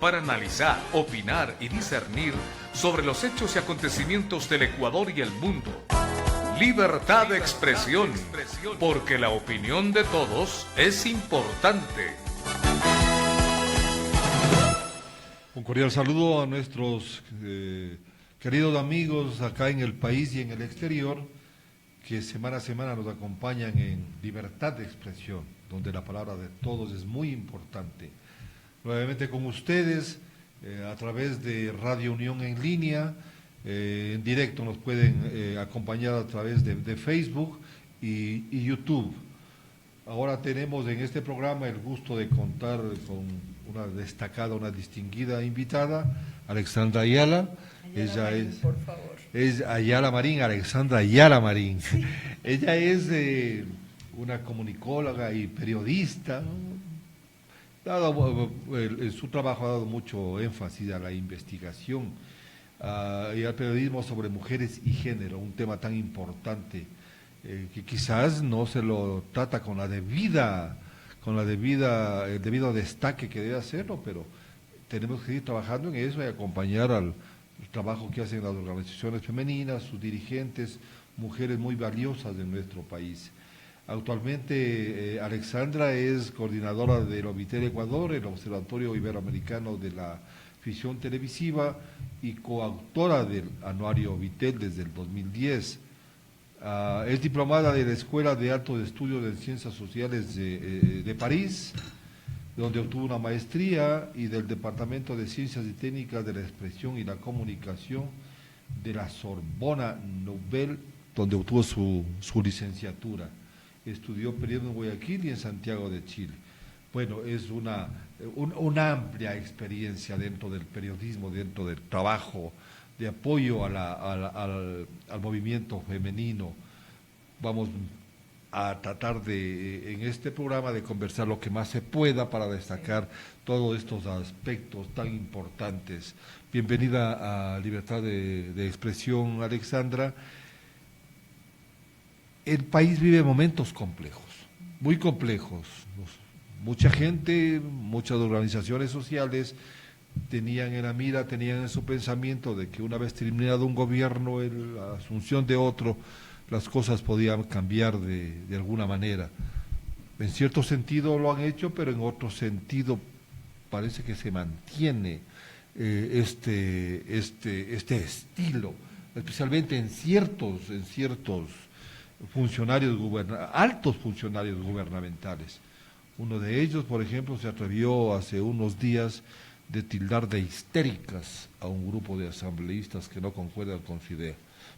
para analizar, opinar y discernir sobre los hechos y acontecimientos del Ecuador y el mundo. Libertad de expresión, porque la opinión de todos es importante. Un cordial saludo a nuestros queridos amigos acá en el país y en el exterior, que semana a semana nos acompañan en Libertad de Expresión, donde la palabra de todos es muy importante. Nuevamente con ustedes, a través de Radio Unión en línea, en directo nos pueden acompañar a través de Facebook y YouTube. Ahora tenemos en este programa el gusto de contar con una destacada, una distinguida invitada, Alexandra Ayala. Ella Marín, es, por favor. Es Ayala Marín, Alexandra Ayala Marín. Sí. Ella es una comunicóloga y periodista. Su trabajo ha dado mucho énfasis a la investigación y al periodismo sobre mujeres y género, un tema tan importante que quizás no se lo trata con el debido destaque que debe hacerlo, pero tenemos que seguir trabajando en eso y acompañar al trabajo que hacen las organizaciones femeninas, sus dirigentes, mujeres muy valiosas de nuestro país. Actualmente Alexandra es coordinadora del Ovitel Ecuador, el Observatorio Iberoamericano de la Ficción Televisiva, y coautora del Anuario Ovitel desde el 2010. Es diplomada de la Escuela de Altos Estudios de Ciencias Sociales de París, donde obtuvo una maestría, y del Departamento de Ciencias y Técnicas de la Expresión y la Comunicación de la Sorbona Nouvelle, donde obtuvo su licenciatura. Estudió periodismo en Guayaquil y en Santiago de Chile. Bueno, es una amplia experiencia dentro del periodismo, dentro del trabajo de apoyo al movimiento femenino. Vamos a tratar en este programa de conversar lo que más se pueda para destacar todos estos aspectos tan importantes. Bienvenida a Libertad de Expresión, Alexandra. El país vive momentos complejos, muy complejos. Mucha gente, muchas organizaciones sociales tenían en la mira, tenían en su pensamiento de que una vez terminado un gobierno, la asunción de otro, las cosas podían cambiar de alguna manera. En cierto sentido lo han hecho, pero en otro sentido parece que se mantiene este estilo, especialmente en ciertos altos funcionarios gubernamentales. Uno de ellos, por ejemplo, se atrevió hace unos días de tildar de histéricas a un grupo de asambleístas que no concuerdan con su idea.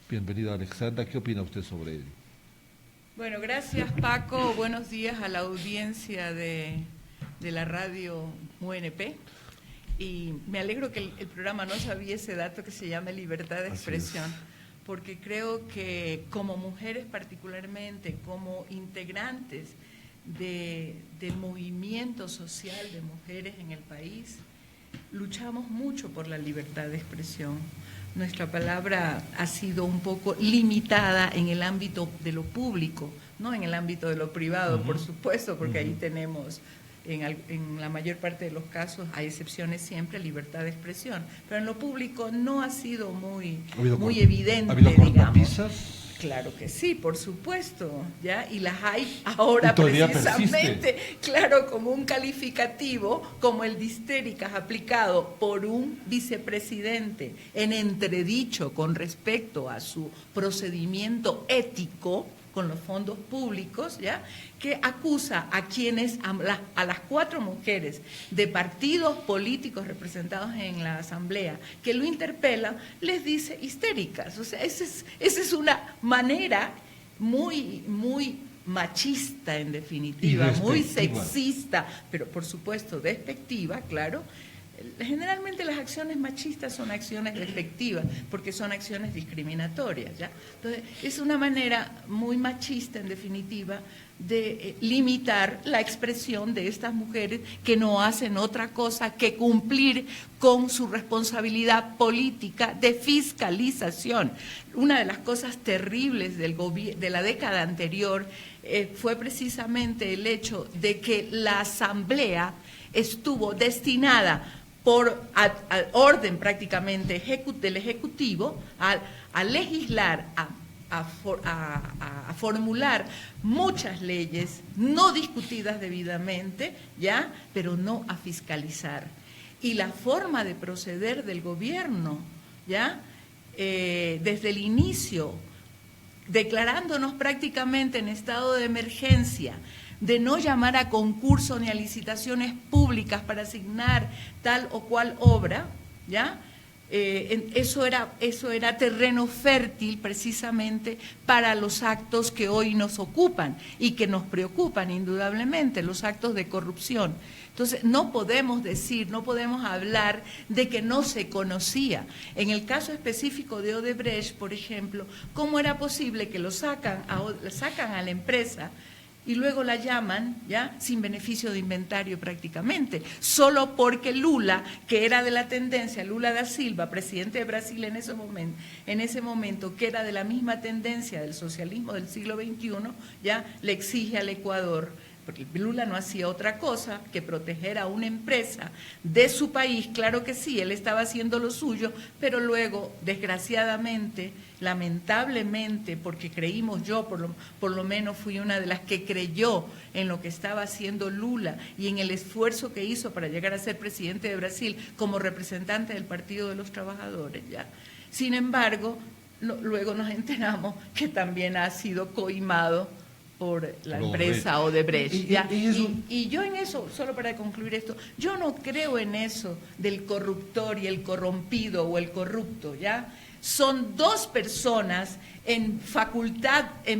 Bienvenida, Alexandra, ¿qué opina usted sobre ello? Bueno, gracias, Paco. Buenos días a la audiencia de la radio UNP. Y me alegro que el programa no sabía ese dato que se llama Libertad de Expresión, porque creo que como mujeres particularmente, como integrantes del movimiento social de mujeres en el país, luchamos mucho por la libertad de expresión. Nuestra palabra ha sido un poco limitada en el ámbito de lo público, no en el ámbito de lo privado, por supuesto, porque ahí tenemos, en la mayor parte de los casos, hay excepciones siempre, libertad de expresión, pero en lo público no ha sido muy evidente, ¿Ha habido cortapisas? Claro que sí, por supuesto, ¿ya? Y las hay ahora precisamente, claro, como un calificativo, como el de histéricas aplicado por un vicepresidente en entredicho con respecto a su procedimiento ético con los fondos públicos, ¿ya?, que acusa a quienes, a las 4 mujeres de partidos políticos representados en la Asamblea que lo interpelan, les dice histéricas. O sea, esa es una manera muy machista, en definitiva, muy sexista, pero por supuesto despectiva, claro. Generalmente las acciones machistas son acciones despectivas porque son acciones discriminatorias, ¿ya? Entonces, es una manera muy machista, en definitiva, de limitar la expresión de estas mujeres que no hacen otra cosa que cumplir con su responsabilidad política de fiscalización. Una de las cosas terribles de la década anterior fue precisamente el hecho de que la Asamblea estuvo destinada por orden prácticamente del Ejecutivo a legislar, a formular muchas leyes no discutidas debidamente, ¿ya? Pero no a fiscalizar. Y la forma de proceder del gobierno, ¿ya? Desde el inicio, declarándonos prácticamente en estado de emergencia, de no llamar a concurso ni a licitaciones públicas para asignar tal o cual obra, ¿ya? Eso era terreno fértil precisamente para los actos que hoy nos ocupan y que nos preocupan indudablemente, los actos de corrupción. Entonces, no podemos decir, no podemos hablar de que no se conocía. En el caso específico de Odebrecht, por ejemplo, ¿cómo era posible que sacan a la empresa y luego la llaman, ¿ya?, sin beneficio de inventario prácticamente, solo porque Lula, que era de la tendencia, Lula da Silva, presidente de Brasil en ese momento, que era de la misma tendencia del socialismo del siglo XXI, ya le exige al Ecuador, porque Lula no hacía otra cosa que proteger a una empresa de su país. Claro que sí, él estaba haciendo lo suyo, pero luego, desgraciadamente, lamentablemente, porque creímos, yo por lo menos fui una de las que creyó en lo que estaba haciendo Lula y en el esfuerzo que hizo para llegar a ser presidente de Brasil como representante del Partido de los Trabajadores, ¿ya? Sin embargo, luego nos enteramos que también ha sido coimado por la empresa Odebrecht. Y yo en eso, solo para concluir esto, yo no creo en eso del corruptor y el corrompido o el corrupto, ¿ya? Son dos personas en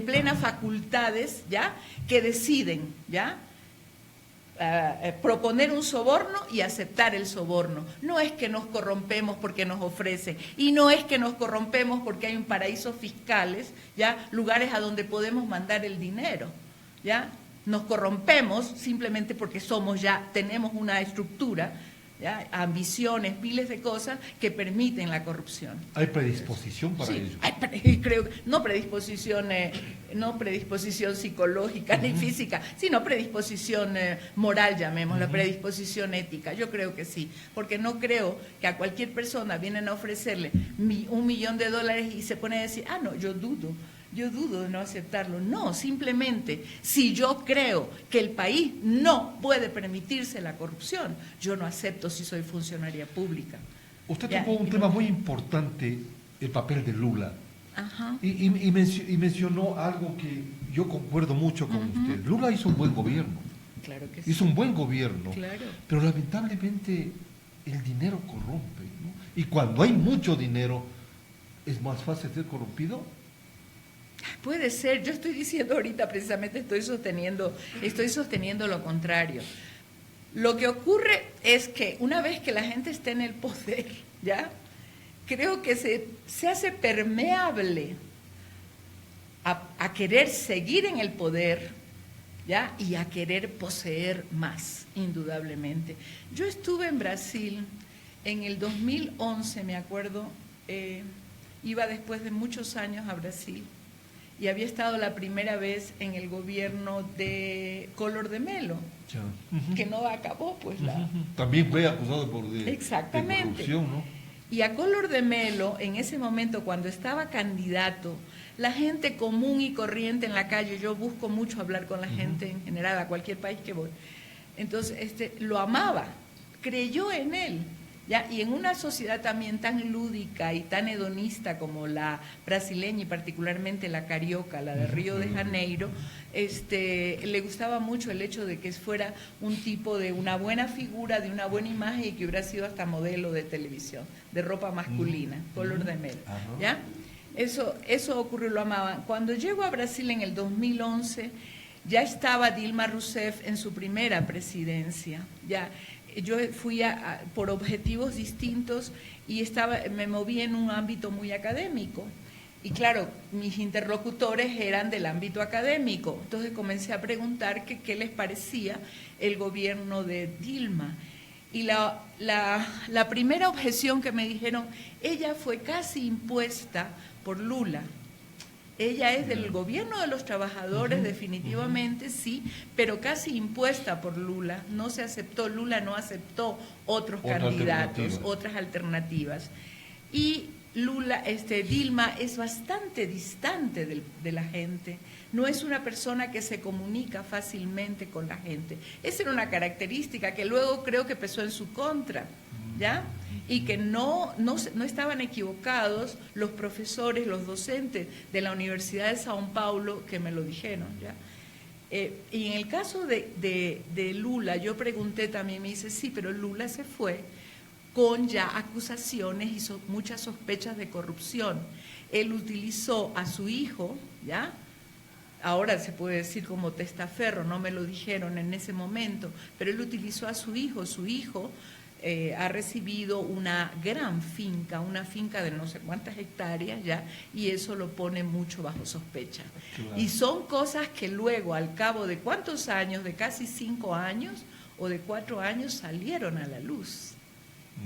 plenas facultades, ¿ya?, que deciden, ¿ya?, proponer un soborno y aceptar el soborno. No es que nos corrompemos porque nos ofrecen, y no es que nos corrompemos porque hay un paraíso fiscales, ¿ya?, lugares a donde podemos mandar el dinero, ¿ya? Nos corrompemos simplemente porque tenemos una estructura, ¿ya?, ambiciones, miles de cosas que permiten la corrupción. ¿Hay predisposición para ello? Creo, no predisposición psicológica ni física, sino predisposición moral, llamémosla, predisposición ética. Yo creo que sí, porque no creo que a cualquier persona vienen a ofrecerle $1 millón y se pone a decir, no, yo dudo de no aceptarlo. No, simplemente, si yo creo que el país no puede permitirse la corrupción, yo no acepto si soy funcionaria pública. Usted tocó un tema muy importante, el papel de Lula. Ajá. Y mencionó algo que yo concuerdo mucho con usted. Lula hizo un buen gobierno. Claro que sí. Hizo un buen gobierno. Claro. Pero lamentablemente el dinero corrompe, ¿no? Y cuando hay mucho dinero, ¿es más fácil ser corrompido? Puede ser. Yo estoy diciendo ahorita, precisamente estoy sosteniendo lo contrario. Lo que ocurre es que una vez que la gente está en el poder, ¿ya?, creo que se hace permeable a querer seguir en el poder, ¿ya?, y a querer poseer más, indudablemente. Yo estuve en Brasil en el 2011, me acuerdo, iba después de muchos años a Brasil, y había estado la primera vez en el gobierno de Collor de Mello, que no acabó, pues también fue acusado de corrupción, ¿no? Y a Collor de Mello, en ese momento, cuando estaba candidato, la gente común y corriente en la calle, yo busco mucho hablar con la gente en general, a cualquier país que voy, entonces lo amaba, creyó en él, ¿ya? Y en una sociedad también tan lúdica y tan hedonista como la brasileña y particularmente la carioca, la de Río de Janeiro, le gustaba mucho el hecho de que fuera un tipo de una buena figura, de una buena imagen y que hubiera sido hasta modelo de televisión, de ropa masculina, Collor de Mello, ¿ya? Eso ocurrió, lo amaban. Cuando llego a Brasil en el 2011, ya estaba Dilma Rousseff en su primera presidencia, ya. Yo fui por objetivos distintos y me moví en un ámbito muy académico. Y claro, mis interlocutores eran del ámbito académico. Entonces comencé a preguntar qué les parecía el gobierno de Dilma. Y la primera objeción que me dijeron, ella fue casi impuesta por Lula. Ella es del gobierno de los trabajadores, definitivamente, sí, pero casi impuesta por Lula. No se aceptó, Lula no aceptó otros candidatos, otras alternativas. Y Dilma es bastante distante de la gente. No es una persona que se comunica fácilmente con la gente. Esa era una característica que luego creo que pesó en su contra, ¿ya? Y que no estaban equivocados los profesores, los docentes de la Universidad de Sao Paulo que me lo dijeron, ¿ya? Y en el caso de Lula, yo pregunté también, me dice, sí, pero Lula se fue con ya acusaciones y muchas sospechas de corrupción. Él utilizó a su hijo, ¿ya? Ahora se puede decir como testaferro, no me lo dijeron en ese momento, pero él utilizó a su hijo. Su hijo ha recibido una gran finca, una finca de no sé cuántas hectáreas ya, y eso lo pone mucho bajo sospecha. Claro. Y son cosas que luego, al cabo de ¿cuántos años? De casi 5 años o de 4 años salieron a la luz.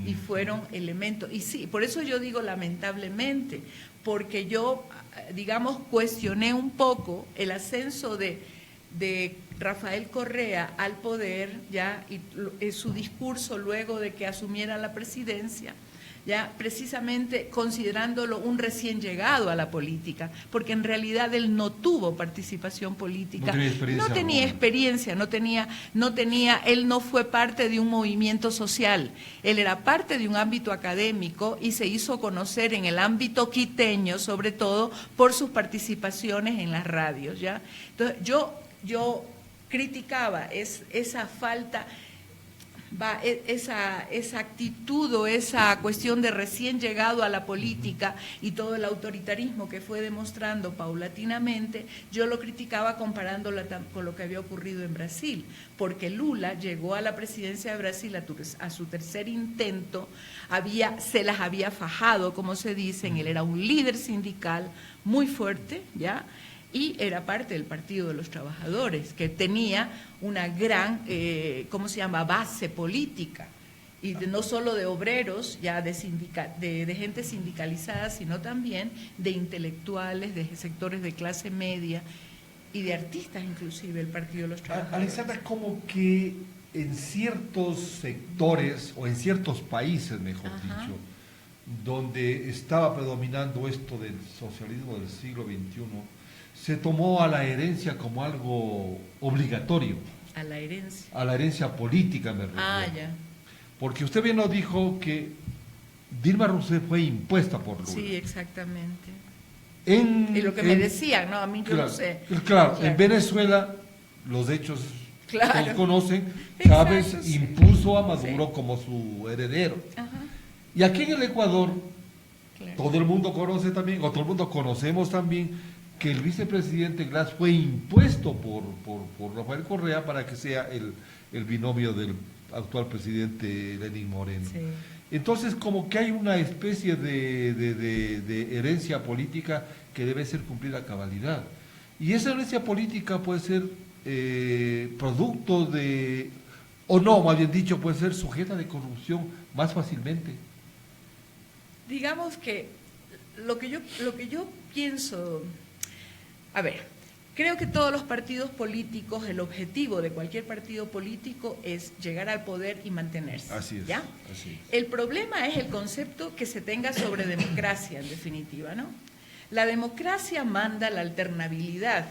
Y fueron elementos, y sí, por eso yo digo lamentablemente, porque yo, digamos, cuestioné un poco el ascenso de Rafael Correa al poder, ya, y su discurso luego de que asumiera la presidencia, ya, precisamente considerándolo un recién llegado a la política, porque en realidad él no tuvo participación política, no tenía experiencia, él no fue parte de un movimiento social, él era parte de un ámbito académico y se hizo conocer en el ámbito quiteño, sobre todo por sus participaciones en las radios, ya. Entonces yo criticaba esa falta, esa actitud o esa cuestión de recién llegado a la política y todo el autoritarismo que fue demostrando paulatinamente, yo lo criticaba comparándola con lo que había ocurrido en Brasil, porque Lula llegó a la presidencia de Brasil a su tercer intento, se las había fajado, como se dice, él era un líder sindical muy fuerte, ¿ya?, y era parte del Partido de los Trabajadores, que tenía una gran, base política, y no solo de obreros, ya de gente sindicalizada, sino también de intelectuales, de sectores de clase media y de artistas inclusive, el Partido de los Trabajadores. Alexandra, como que en ciertos sectores, o en ciertos países, mejor dicho, donde estaba predominando esto del socialismo del siglo XXI, se tomó a la herencia como algo obligatorio. A la herencia. A la herencia política, me refiero. Ya. Porque usted bien nos dijo que Dilma Rousseff fue impuesta por Lula. Sí, exactamente. Y lo que me decían, ¿no? A mí yo no sé. Claro, en Venezuela, los hechos todos conocen, Chávez impuso a Maduro como su heredero. Y aquí en el Ecuador, todo el mundo conoce también, o todo el mundo conocemos también, que el vicepresidente Glass fue impuesto por Rafael Correa para que sea el binomio del actual presidente Lenín Moreno. Sí. Entonces, como que hay una especie de herencia política que debe ser cumplida a cabalidad. Y esa herencia política puede ser producto de, o no, más bien dicho, puede ser sujeta de corrupción más fácilmente. Digamos que lo que yo pienso... A ver, creo que todos los partidos políticos, el objetivo de cualquier partido político es llegar al poder y mantenerse. Así es. ¿Ya? Así es. El problema es el concepto que se tenga sobre democracia, en definitiva, ¿no? La democracia manda la alternabilidad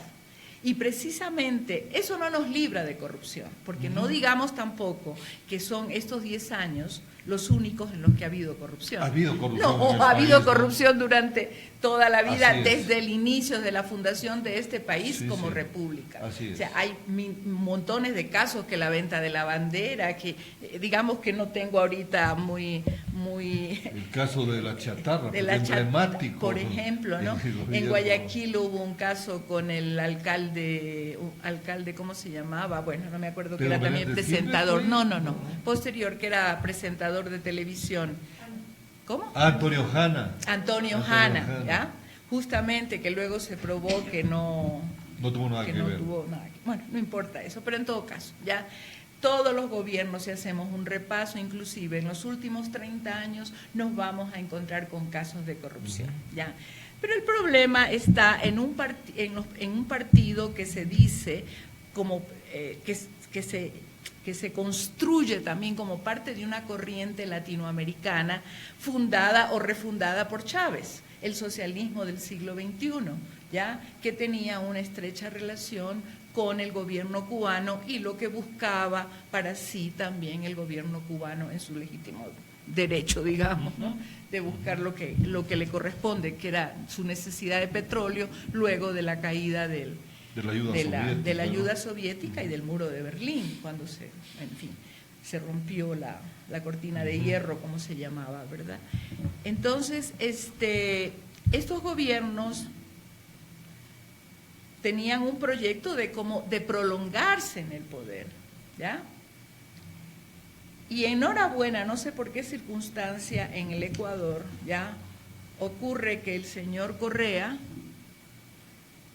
y precisamente eso no nos libra de corrupción, porque no digamos tampoco que son estos 10 años los únicos en los que ha habido corrupción. Ha habido corrupción. No, ha habido corrupción durante toda la vida, desde el inicio de la fundación de este país como república. O sea, hay montones de casos, que la venta de la bandera, que digamos que no tengo ahorita muy... El caso de la chatarra, emblemático. Por ejemplo, ¿no? En Guayaquil hubo un caso con el alcalde, ¿cómo se llamaba? Bueno, no me acuerdo, que era también presentador. No. Posterior, que era presentador de televisión. ¿Cómo? Antonio Hanna, ¿ya? Justamente, que luego se probó que no tuvo nada que ver. Bueno, no importa eso, pero en todo caso, ¿ya? todos los gobiernos, si hacemos un repaso, inclusive en los últimos 30 años, nos vamos a encontrar con casos de corrupción, ¿ya? Pero el problema está en un partido que se dice como que se construye también como parte de una corriente latinoamericana fundada o refundada por Chávez, el socialismo del siglo XXI, ¿ya? Que tenía una estrecha relación con el gobierno cubano y lo que buscaba para sí también el gobierno cubano en su legítimo derecho, digamos, ¿no? De buscar lo que le corresponde, que era su necesidad de petróleo luego de la caída de la ayuda soviética y del muro de Berlín, cuando se rompió la cortina de hierro, como se llamaba, ¿verdad? Entonces, estos gobiernos tenían un proyecto de prolongarse en el poder, ¿ya? Y enhorabuena, no sé por qué circunstancia en el Ecuador, ¿ya? Ocurre que el señor Correa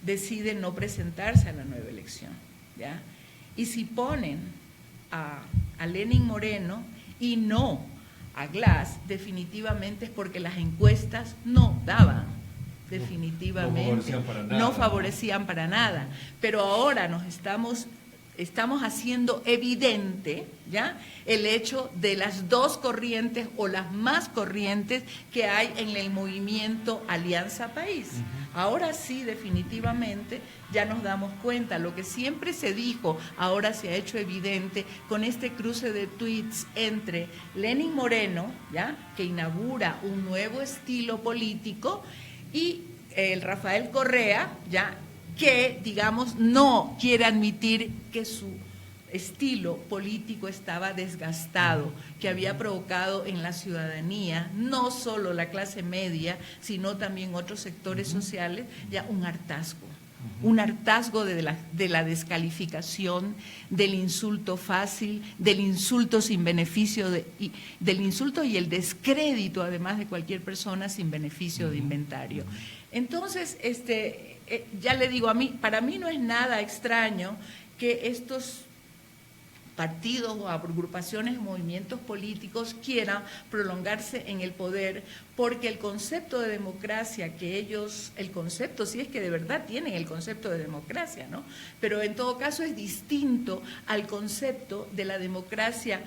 decide no presentarse a la nueva elección, ¿ya? Y si ponen a Lenín Moreno y no a Glass, definitivamente es porque las encuestas no daban, definitivamente, no favorecían para nada. Pero ahora nos estamos haciendo evidente, ¿ya?, el hecho de las dos corrientes o las más corrientes que hay en el movimiento Alianza País. Ahora sí, definitivamente, ya nos damos cuenta. Lo que siempre se dijo, ahora se ha hecho evidente con este cruce de tweets entre Lenín Moreno, ¿ya?, que inaugura un nuevo estilo político, y el Rafael Correa, ¿ya?, que, digamos, no quiere admitir que su estilo político estaba desgastado, que había provocado en la ciudadanía, no solo la clase media, sino también otros sectores sociales, ya un hartazgo de la descalificación, del insulto fácil, del insulto sin beneficio, del insulto y el descrédito, además, de cualquier persona sin beneficio de inventario. Entonces, ya le digo, para mí no es nada extraño que estos partidos o agrupaciones o movimientos políticos quieran prolongarse en el poder, porque el concepto de democracia si es que de verdad tienen el concepto de democracia, ¿no? Pero en todo caso es distinto al concepto de la democracia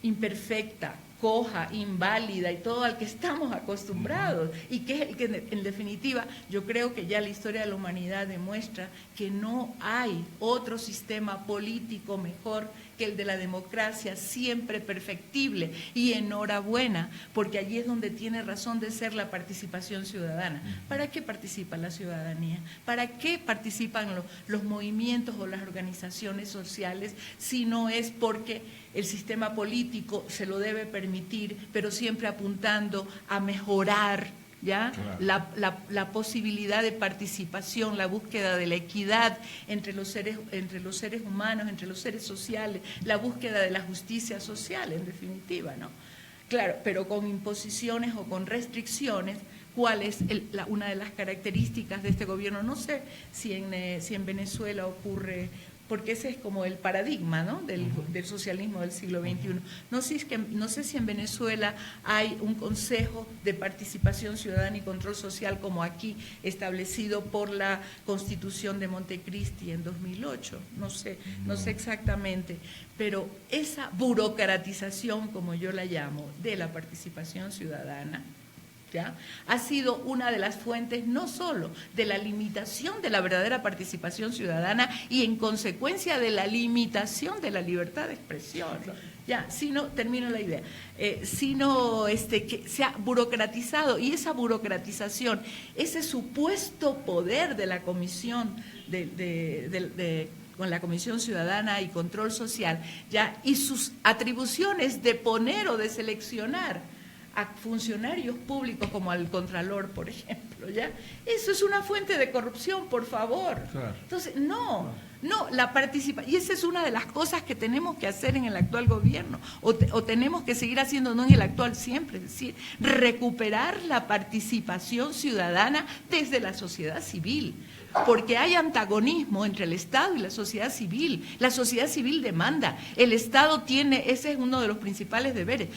imperfecta, coja, inválida y todo al que estamos acostumbrados, y que es el que, en definitiva, yo creo que ya la historia de la humanidad demuestra que no hay otro sistema político mejor que el de la democracia, siempre perfectible, y enhorabuena, porque allí es donde tiene razón de ser la participación ciudadana. ¿Para qué participa la ciudadanía? ¿Para qué participan los movimientos o las organizaciones sociales si no es porque el sistema político se lo debe permitir, pero siempre apuntando a mejorar, ¿ya? Claro. La posibilidad de participación, la búsqueda de la equidad entre los seres humanos, entre los seres sociales, la búsqueda de la justicia social, en definitiva, ¿no? Claro, pero con imposiciones o con restricciones. ¿Cuál es una de las características de este gobierno? No sé si en Venezuela ocurre, porque ese es como el paradigma, ¿no?, del socialismo del siglo XXI. No sé si en Venezuela hay un consejo de participación ciudadana y control social como aquí, establecido por la Constitución de Montecristi en 2008. No sé exactamente, pero esa burocratización, como yo la llamo, de la participación ciudadana, ¿ya?, ha sido una de las fuentes no solo de la limitación de la verdadera participación ciudadana y en consecuencia de la limitación de la libertad de expresión, ya, termino la idea, sino que se ha burocratizado, y esa burocratización, ese supuesto poder de la Comisión con la Comisión Ciudadana y Control Social, ya, y sus atribuciones de poner o de seleccionar a funcionarios públicos como al Contralor, por ejemplo, ¿ya? Eso es una fuente de corrupción, por favor. Claro. Entonces, la participación, y esa es una de las cosas que tenemos que hacer en el actual gobierno, o tenemos que seguir haciendo, no en el actual siempre, es decir, recuperar la participación ciudadana desde la sociedad civil. porque hay antagonismo entre el Estado y la sociedad civil. La sociedad civil demanda, el Estado tiene, ese es uno de los principales deberes,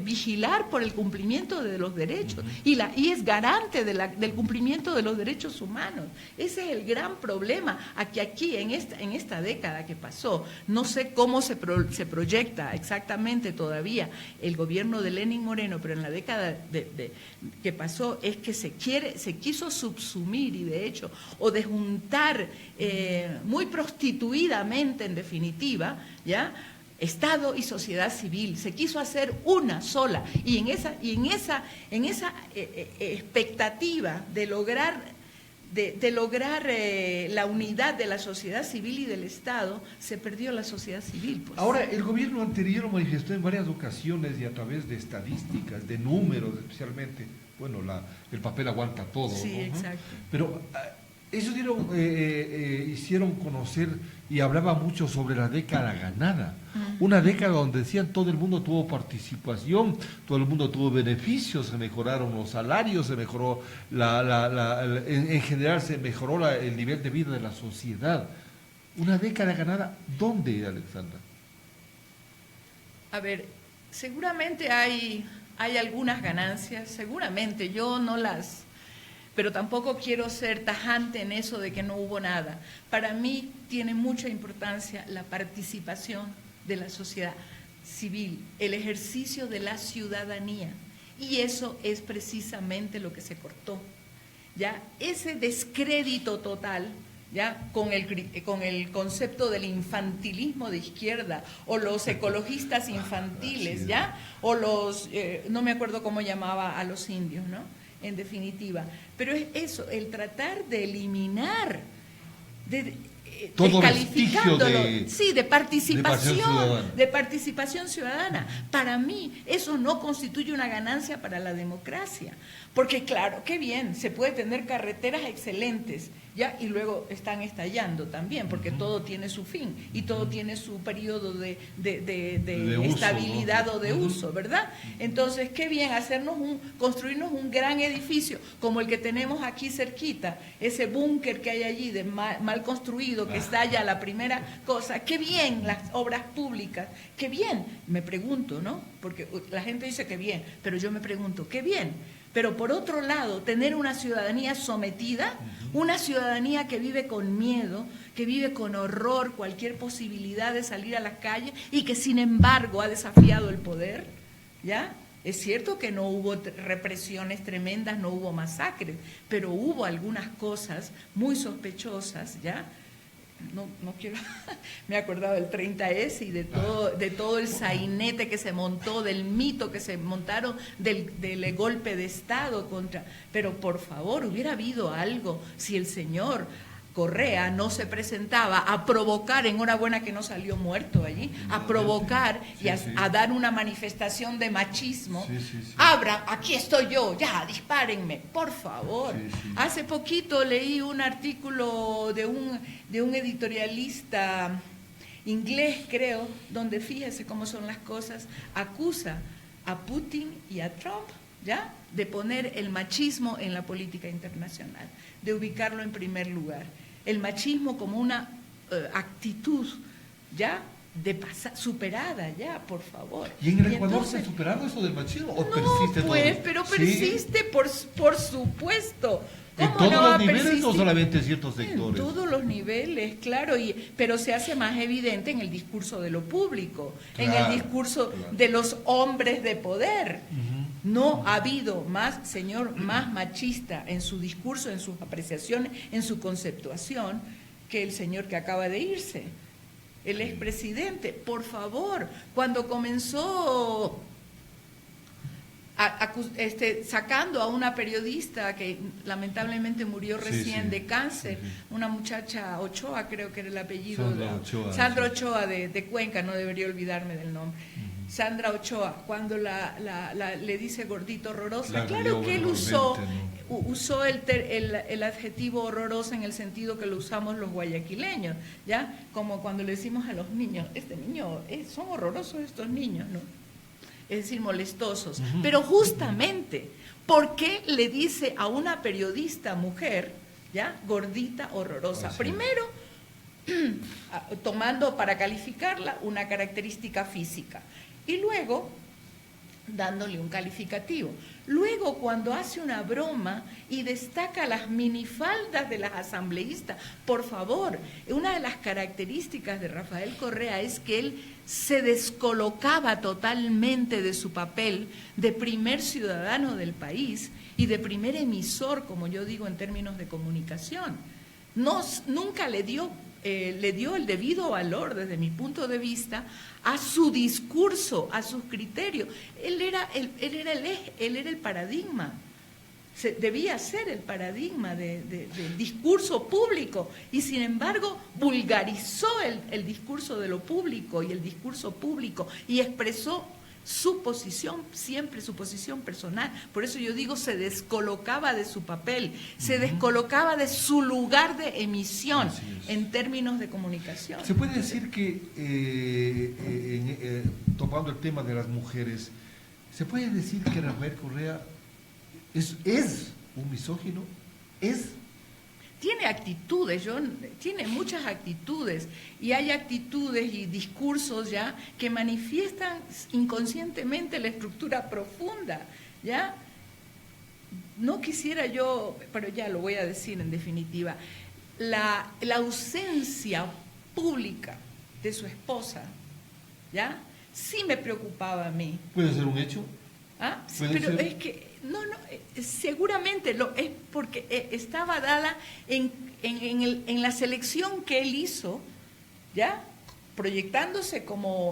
vigilar por el cumplimiento de los derechos y es garante del cumplimiento de los derechos humanos. Ese es el gran problema. Aquí en esta década que pasó, no sé cómo se proyecta exactamente todavía el gobierno de Lenín Moreno, pero en la década que pasó es que se quiso subsumir y de hecho, o desjuntar muy prostituidamente en definitiva, ¿ya?, Estado y sociedad civil. Se quiso hacer una sola y en esa expectativa de lograr la unidad de la sociedad civil y del Estado, se perdió la sociedad civil. Pues. Ahora, el gobierno anterior lo manifestó en varias ocasiones y a través de estadísticas, de números especialmente. Bueno, el papel aguanta todo. Sí, ¿no? exacto. Pero ellos hicieron conocer y hablaba mucho sobre la década ganada. Una década donde decían todo el mundo tuvo participación, todo el mundo tuvo beneficios, se mejoraron los salarios, se mejoró en general se mejoró el nivel de vida de la sociedad. Una década ganada, ¿dónde, Alexandra? A ver, seguramente hay algunas ganancias, seguramente, yo no las... pero tampoco quiero ser tajante en eso de que no hubo nada. Para mí tiene mucha importancia la participación de la sociedad civil, el ejercicio de la ciudadanía, y eso es precisamente lo que se cortó. Ya ese descrédito total, ya con el concepto del infantilismo de izquierda, o los ecologistas infantiles, ya, o los, no me acuerdo cómo llamaba a los indios, ¿no? En definitiva, pero es eso, el tratar de eliminar, todo descalificándolo, de participación ciudadana. Para mí eso no constituye una ganancia para la democracia, porque claro, qué bien, se puede tener carreteras excelentes, ya, y luego están estallando también, porque todo tiene su fin y todo tiene su periodo de estabilidad, ¿no? O de uso, ¿verdad? Entonces, qué bien construirnos un gran edificio como el que tenemos aquí cerquita, ese búnker que hay allí de mal construido, que estalla la primera cosa. Qué bien las obras públicas, qué bien, me pregunto, ¿no? Porque la gente dice que bien, pero yo me pregunto, qué bien. Pero por otro lado, tener una ciudadanía sometida, una ciudadanía que vive con miedo, que vive con horror cualquier posibilidad de salir a las calles y que sin embargo ha desafiado el poder, ¿ya? Es cierto que no hubo represiones tremendas, no hubo masacres, pero hubo algunas cosas muy sospechosas, ¿ya? No quiero, me he acordado del 30S y de todo el sainete que se montó, del mito que se montaron del golpe de Estado contra, pero por favor, hubiera habido algo si el señor Correa no se presentaba a provocar, enhorabuena que no salió muerto allí, a provocar y a dar una manifestación de machismo. Abran, aquí estoy yo, ya, dispárenme, por favor. Hace poquito leí un artículo de un editorialista inglés, creo, donde, fíjese cómo son las cosas, acusa a Putin y a Trump, ¿ya?, de poner el machismo en la política internacional, de ubicarlo en primer lugar. El machismo como una actitud, ¿ya?, superada, ya, por favor. ¿Y en el Ecuador se ha superado eso del machismo? ¿O persiste pues, pero persiste, por supuesto. ¿En todos los niveles o solamente en ciertos sectores? En todos los niveles, claro, pero se hace más evidente en el discurso de lo público, en el discurso de los hombres de poder. No ha habido más machista en su discurso, en sus apreciaciones, en su conceptuación, que el señor que acaba de irse, el expresidente. Por favor, cuando comenzó sacando a una periodista que lamentablemente murió recién de cáncer, una muchacha Ochoa, creo que era el apellido, Sandra Ochoa de Cuenca, no debería olvidarme del nombre. Sandra Ochoa, cuando le dice gordito horrorosa, claro que él usó el adjetivo horrorosa en el sentido que lo usamos los guayaquileños, ¿ya? Como cuando le decimos a los niños, son horrorosos estos niños, ¿no? Es decir, molestosos. Pero justamente, ¿por qué le dice a una periodista mujer, ¿ya? Gordita, horrorosa. Así Primero, tomando para calificarla una característica física y luego dándole un calificativo. Luego, cuando hace una broma y destaca las minifaldas de las asambleístas, por favor, una de las características de Rafael Correa es que él se descolocaba totalmente de su papel de primer ciudadano del país y de primer emisor, como yo digo en términos de comunicación. Nunca le dio el debido valor, desde mi punto de vista, a su discurso, a sus criterios. Él era el paradigma, debía ser el paradigma del discurso público, y sin embargo vulgarizó el discurso de lo público y el discurso público y expresó su posición, siempre su posición personal. Por eso yo digo, se descolocaba de su papel, se descolocaba de su lugar de emisión en términos de comunicación. Se puede decir que, tocando el tema de las mujeres, se puede decir que Rafael Correa es un misógino, Tiene actitudes, tiene muchas actitudes, y hay actitudes y discursos ya que manifiestan inconscientemente la estructura profunda, ¿ya? No quisiera yo, pero ya lo voy a decir en definitiva, la ausencia pública de su esposa, ¿ya? Sí me preocupaba a mí. ¿Puede ser un hecho? ¿Ah? Sí, pero es que seguramente es porque estaba dada en la selección que él hizo, ¿ya? Proyectándose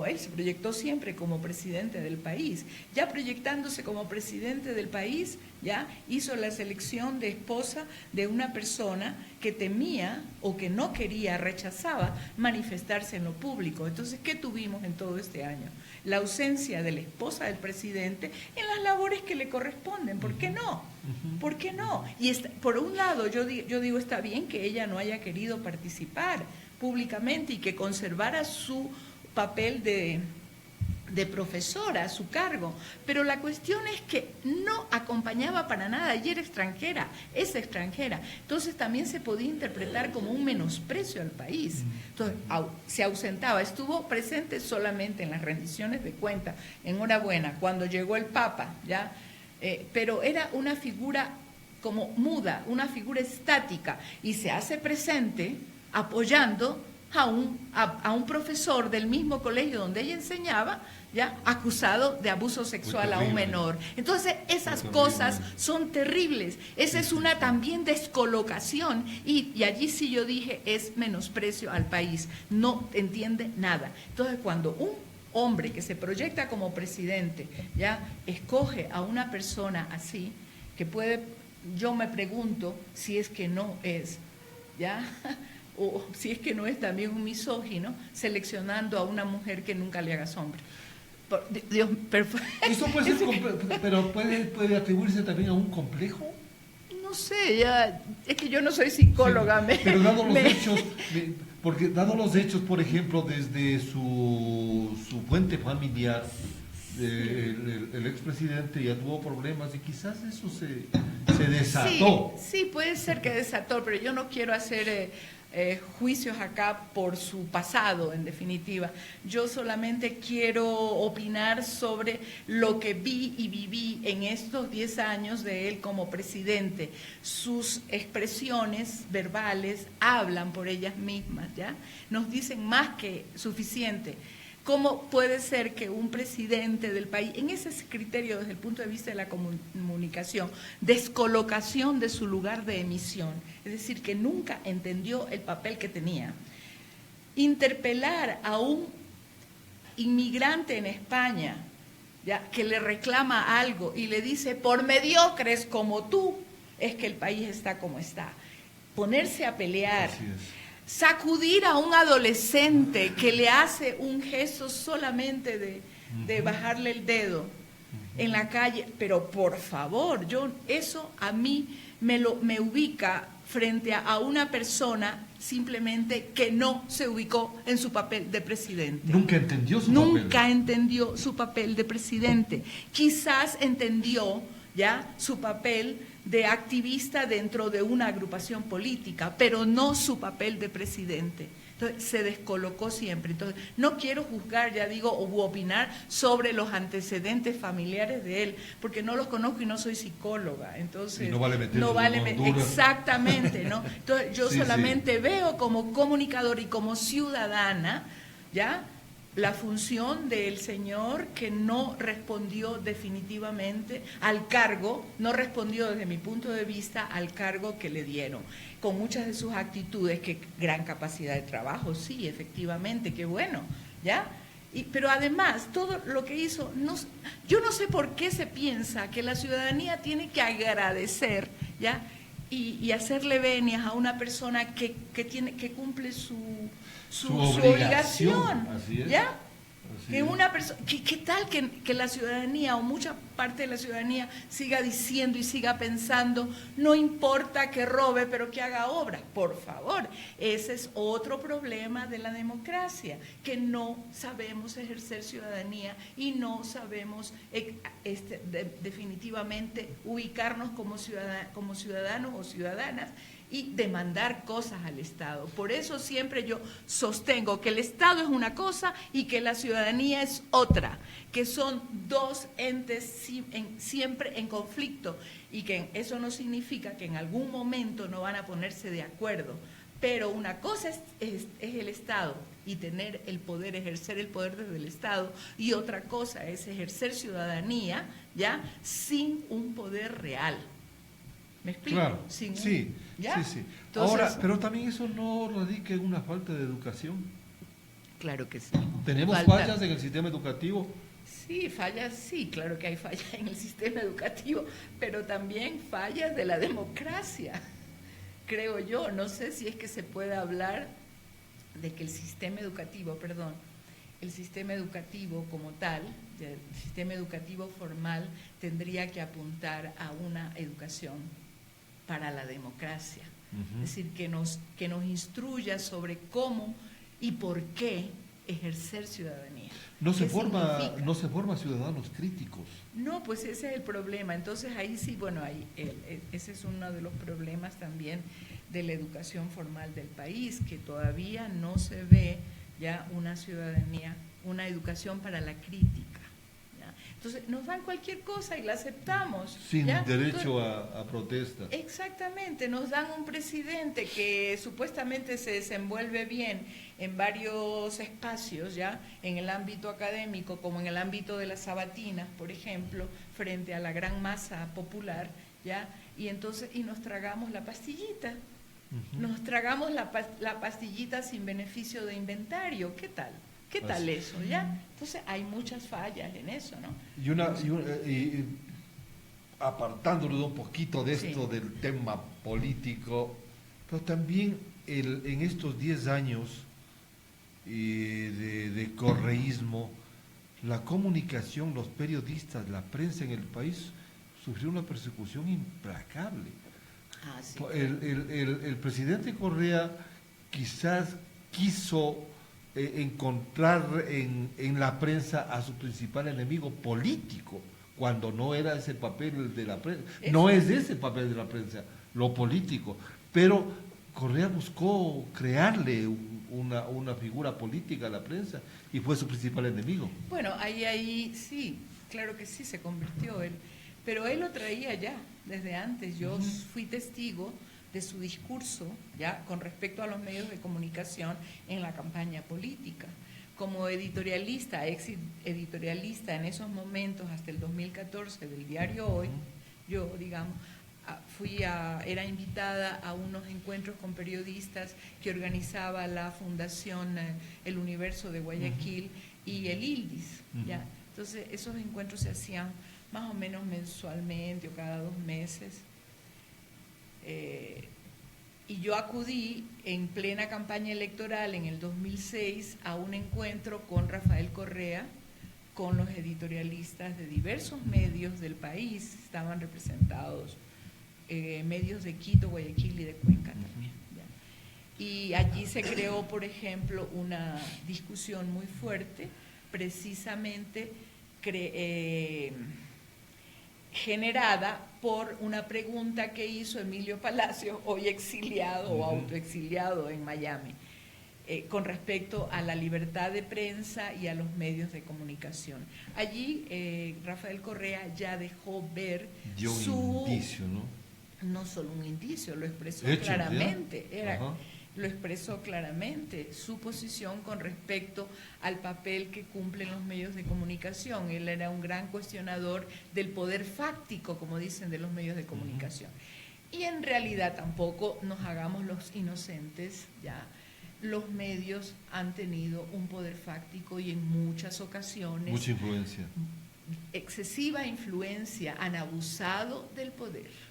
él se proyectó siempre como presidente del país, ya proyectándose como presidente del país, ya hizo la selección de esposa de una persona que temía o que no quería, rechazaba manifestarse en lo público. Entonces, ¿qué tuvimos en todo este año? La ausencia de la esposa del presidente en las labores que le corresponden. ¿Por qué no? ¿Por qué no? Y por un lado, yo digo, está bien que ella no haya querido participar públicamente y que conservara su papel de profesora, su cargo, pero la cuestión es que no acompañaba para nada, ella era extranjera, es extranjera, entonces también se podía interpretar como un menosprecio al país. Entonces se ausentaba, estuvo presente solamente en las rendiciones de cuentas, enhorabuena, cuando llegó el Papa, ¿ya? Pero era una figura como muda, una figura estática, y se hace presente apoyando a un profesor del mismo colegio donde ella enseñaba, ya acusado de abuso sexual a un menor. Entonces esas cosas son terribles. Esa es una también descolocación, y allí sí yo dije, es menosprecio al país, no entiende nada. Entonces cuando un hombre que se proyecta como presidente ya escoge a una persona así, que puede, yo me pregunto si es que no es, ya, o si es que no es también un misógino, seleccionando a una mujer que nunca le haga sombra. Dios, ¿Esto puede ser, pero puede atribuirse también a un complejo? No sé, ya, es que yo no soy psicóloga. Sí, pero dado los hechos, porque dado los hechos, por ejemplo, desde su fuente familiar, el expresidente ya tuvo problemas y quizás eso se desató. Sí, puede ser que desató, pero yo no quiero hacer juicios acá por su pasado, en definitiva. Yo solamente quiero opinar sobre lo que vi y viví en estos 10 años de él como presidente. Sus expresiones verbales hablan por ellas mismas, ¿ya? Nos dicen más que suficiente. ¿Cómo puede ser que un presidente del país, en ese criterio desde el punto de vista de la comunicación, descolocación de su lugar de emisión, es decir, que nunca entendió el papel que tenía, interpelar a un inmigrante en España, ya, que le reclama algo y le dice, por mediocres como tú, es que el país está como está, ponerse a pelear, sacudir a un adolescente que le hace un gesto solamente de bajarle el dedo en la calle, pero por favor, eso a mí me ubica frente a una persona simplemente que no se ubicó en su papel de presidente. Nunca entendió su papel. Nunca entendió su papel de presidente. Quizás entendió, ya su papel de activista dentro de una agrupación política, pero no su papel de presidente. Entonces se descolocó siempre. Entonces no quiero juzgar, ya digo, o opinar sobre los antecedentes familiares de él, porque no los conozco y no soy psicóloga. Entonces no vale exactamente, ¿no? Entonces yo solamente veo como comunicadora y como ciudadana, ¿ya?, la función del señor que no respondió definitivamente al cargo, no respondió desde mi punto de vista al cargo que le dieron, con muchas de sus actitudes, que gran capacidad de trabajo, sí, efectivamente, qué bueno, ¿ya? Pero además, todo lo que hizo, yo no sé por qué se piensa que la ciudadanía tiene que agradecer, ¿ya?, y hacerle venias a una persona que cumple su obligación, ¿ya? Que una persona, ¿qué tal que la ciudadanía o mucha parte de la ciudadanía siga diciendo y siga pensando, no importa que robe, pero que haga obra? Por favor, ese es otro problema de la democracia, que no sabemos ejercer ciudadanía y no sabemos definitivamente ubicarnos como ciudadanos o ciudadanas y demandar cosas al Estado. Por eso siempre yo sostengo que el Estado es una cosa y que la ciudadanía es otra, que son dos entes siempre en conflicto, y que eso no significa que en algún momento no van a ponerse de acuerdo, pero una cosa es el Estado y tener el poder, ejercer el poder desde el Estado, y otra cosa es ejercer ciudadanía, ¿ya?, sin un poder real. ¿Me explico? Claro, sí. Entonces, ahora, pero también eso no radica en una falta de educación. Claro que sí. ¿Tenemos fallas en el sistema educativo? Sí, fallas, sí, claro que hay fallas en el sistema educativo, pero también fallas de la democracia, creo yo. No sé si es que se puede hablar de que el sistema educativo como tal, el sistema educativo formal, tendría que apuntar a una educación para la democracia. Es decir, que nos instruya sobre cómo y por qué ejercer ciudadanía. No se forma ciudadanos críticos. No, pues ese es el problema. Entonces ahí sí, bueno, ese es uno de los problemas también de la educación formal del país, que todavía no se ve ya una ciudadanía, una educación para la crítica. Entonces nos dan cualquier cosa y la aceptamos. Sin derecho a protesta. Exactamente, nos dan un presidente que supuestamente se desenvuelve bien en varios espacios, ya, en el ámbito académico, como en el ámbito de las sabatinas, por ejemplo, frente a la gran masa popular, ya, y entonces nos tragamos la pastillita. Nos tragamos la pastillita sin beneficio de inventario. ¿Qué tal? ¿Qué tal eso? ¿Ya? Entonces hay muchas fallas en eso, ¿no? Y apartándolo un poquito de esto del tema político, pero también en estos 10 años de correísmo, la comunicación, los periodistas, la prensa en el país sufrió una persecución implacable. Sí. El presidente Correa quizás quiso encontrar en la prensa a su principal enemigo político, cuando no era ese papel de la prensa, no es ese papel de la prensa, lo político, pero Correa buscó crearle una figura política a la prensa y fue su principal enemigo. Bueno, ahí sí, claro que sí se convirtió él, pero él lo traía ya desde antes. Yo fui testigo de su discurso, ya, con respecto a los medios de comunicación en la campaña política. Como editorialista, ex editorialista en esos momentos, hasta el 2014, del diario Hoy, yo, digamos, era invitada a unos encuentros con periodistas que organizaba la Fundación El Universo de Guayaquil y el ILDIS, ¿ya? Entonces, esos encuentros se hacían más o menos mensualmente o cada 2 meses. Y yo acudí en plena campaña electoral en el 2006 a un encuentro con Rafael Correa, con los editorialistas de diversos medios del país. Estaban representados medios de Quito, Guayaquil y de Cuenca también. ¿Ya? Y allí se creó, por ejemplo, una discusión muy fuerte, precisamente generada por una pregunta que hizo Emilio Palacios, hoy exiliado o autoexiliado en Miami, con respecto a la libertad de prensa y a los medios de comunicación. Allí Rafael Correa ya dejó ver dio un indicio, ¿no? No solo un indicio, lo expresó Hecho, claramente. Lo expresó claramente, su posición con respecto al papel que cumplen los medios de comunicación. Él era un gran cuestionador del poder fáctico, como dicen, de los medios de comunicación. Y en realidad tampoco nos hagamos los inocentes, ya. Los medios han tenido un poder fáctico y en muchas ocasiones... Mucha influencia. Excesiva influencia, han abusado del poder.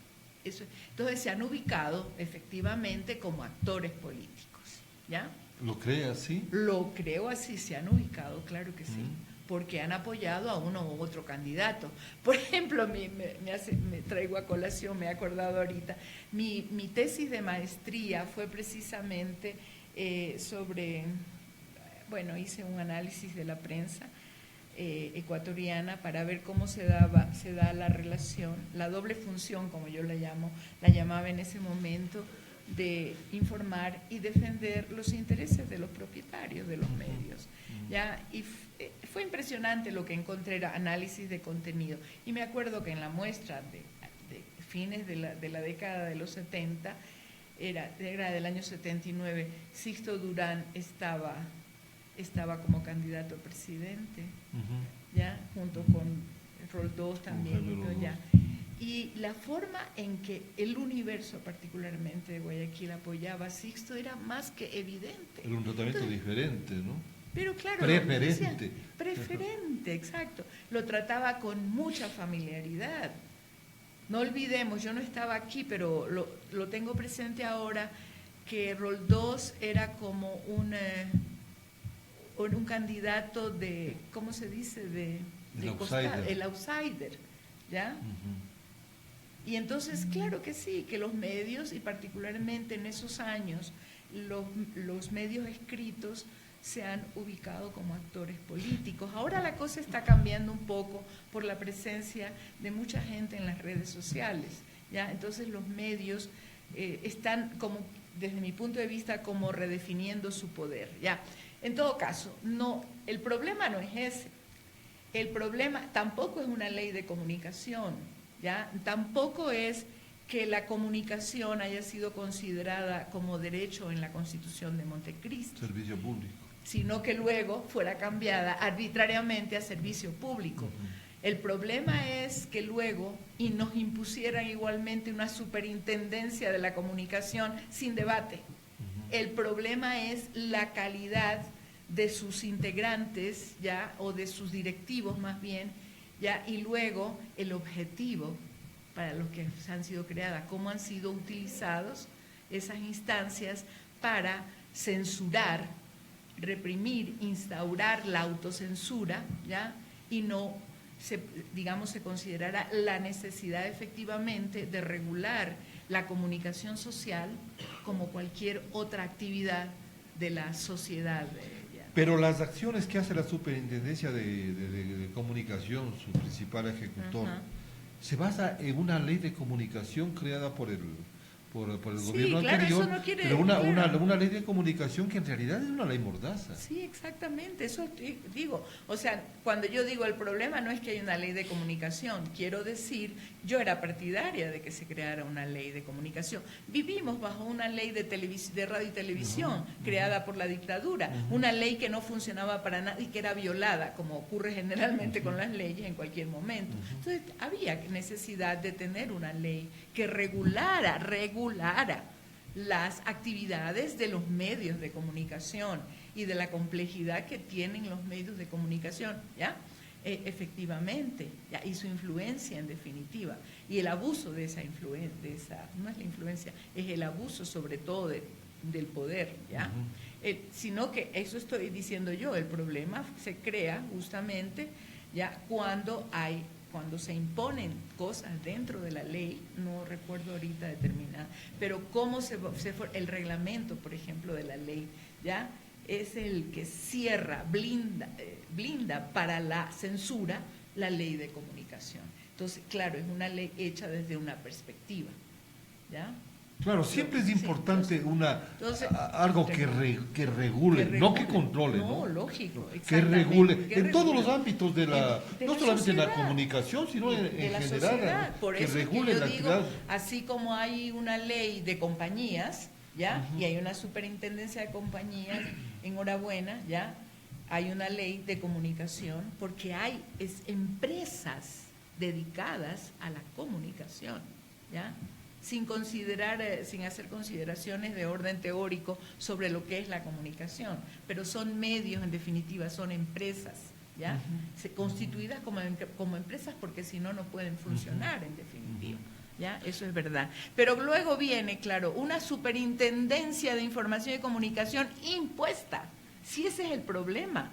Entonces se han ubicado efectivamente como actores políticos, ¿ya? ¿Lo cree así? Lo creo así, se han ubicado, claro que sí, porque han apoyado a uno u otro candidato. Por ejemplo, me traigo a colación, me he acordado ahorita, mi tesis de maestría fue precisamente sobre, bueno, hice un análisis de la prensa ecuatoriana para ver cómo se da la relación, la doble función, como yo la llamaba en ese momento, de informar y defender los intereses de los propietarios de los medios. ¿Ya? Y fue impresionante lo que encontré, era análisis de contenido. Y me acuerdo que en la muestra de fines de la década de los 70, era del año 79, Sixto Durán estaba como candidato a presidente, ¿ya? Junto con Roldós también, ¿ya? Y la forma en que el Universo, particularmente de Guayaquil, apoyaba a Sixto era más que evidente. Era un tratamiento diferente, ¿no? Pero claro, preferente. Preferente, exacto. Lo trataba con mucha familiaridad. No olvidemos, yo no estaba aquí, pero lo tengo presente ahora, que Roldós era como un candidato de, ¿cómo se dice? El outsider, ¿ya? Y entonces, claro que sí, que los medios, y particularmente en esos años, los medios escritos se han ubicado como actores políticos. Ahora la cosa está cambiando un poco por la presencia de mucha gente en las redes sociales, ¿ya? Entonces los medios están, como, desde mi punto de vista, como redefiniendo su poder, ¿ya? En todo caso, el problema no es ese. El problema tampoco es una ley de comunicación, ¿ya? Tampoco es que la comunicación haya sido considerada como derecho en la Constitución de Montecristo. Servicio público. Sino que luego fuera cambiada arbitrariamente a servicio público. El problema es que luego nos impusieran igualmente una superintendencia de la comunicación sin debate. El problema es la calidad de sus integrantes, ¿ya? O de sus directivos más bien, ¿ya? Y luego el objetivo para los que han sido creadas, cómo han sido utilizados esas instancias para censurar, reprimir, instaurar la autocensura, ¿ya? Y no se considerara la necesidad efectivamente de regular la comunicación social como cualquier otra actividad de la sociedad. Pero las acciones que hace la Superintendencia de Comunicación, su principal ejecutor, se basa en una ley de comunicación creada por el gobierno anterior, no quiere, pero una ley de comunicación que en realidad es una ley mordaza. Sí, exactamente, eso digo. O sea, cuando yo digo el problema no es que hay una ley de comunicación, quiero decir, yo era partidaria de que se creara una ley de comunicación. Vivimos bajo una ley de radio y televisión creada por la dictadura, una ley que no funcionaba para nada y que era violada, como ocurre generalmente con las leyes en cualquier momento. Entonces, había necesidad de tener una ley que regulara las actividades de los medios de comunicación y de la complejidad que tienen los medios de comunicación, ¿ya? Efectivamente, ¿ya? Y su influencia en definitiva, y el abuso de esa influencia, no es la influencia, es el abuso sobre todo del poder, ¿ya? Sino que eso estoy diciendo yo, el problema se crea justamente, ¿ya? Cuando se imponen cosas dentro de la ley, no recuerdo ahorita determinada, pero cómo el reglamento, por ejemplo, de la ley, ¿ya? Es el que cierra, blinda para la censura la ley de comunicación. Entonces, claro, es una ley hecha desde una perspectiva, ¿ya? Claro, siempre es importante algo que regule, no que controle, ¿no? Lógico, que regule en todos los ámbitos de la no solamente en la comunicación, sino en la general, sociedad. Por que eso regule es que yo la digo, actividad. así como hay una ley de compañías, ¿ya? Y hay una superintendencia de compañías, enhorabuena, ¿ya? Hay una ley de comunicación porque hay empresas dedicadas a la comunicación, ¿ya? Sin hacer consideraciones de orden teórico sobre lo que es la comunicación, pero son medios, en definitiva, son empresas, ¿ya? Constituidas como empresas porque si no, no pueden funcionar, en definitiva, ¿ya? Eso es verdad. Pero luego viene, claro, una superintendencia de información y comunicación impuesta. Si ese es el problema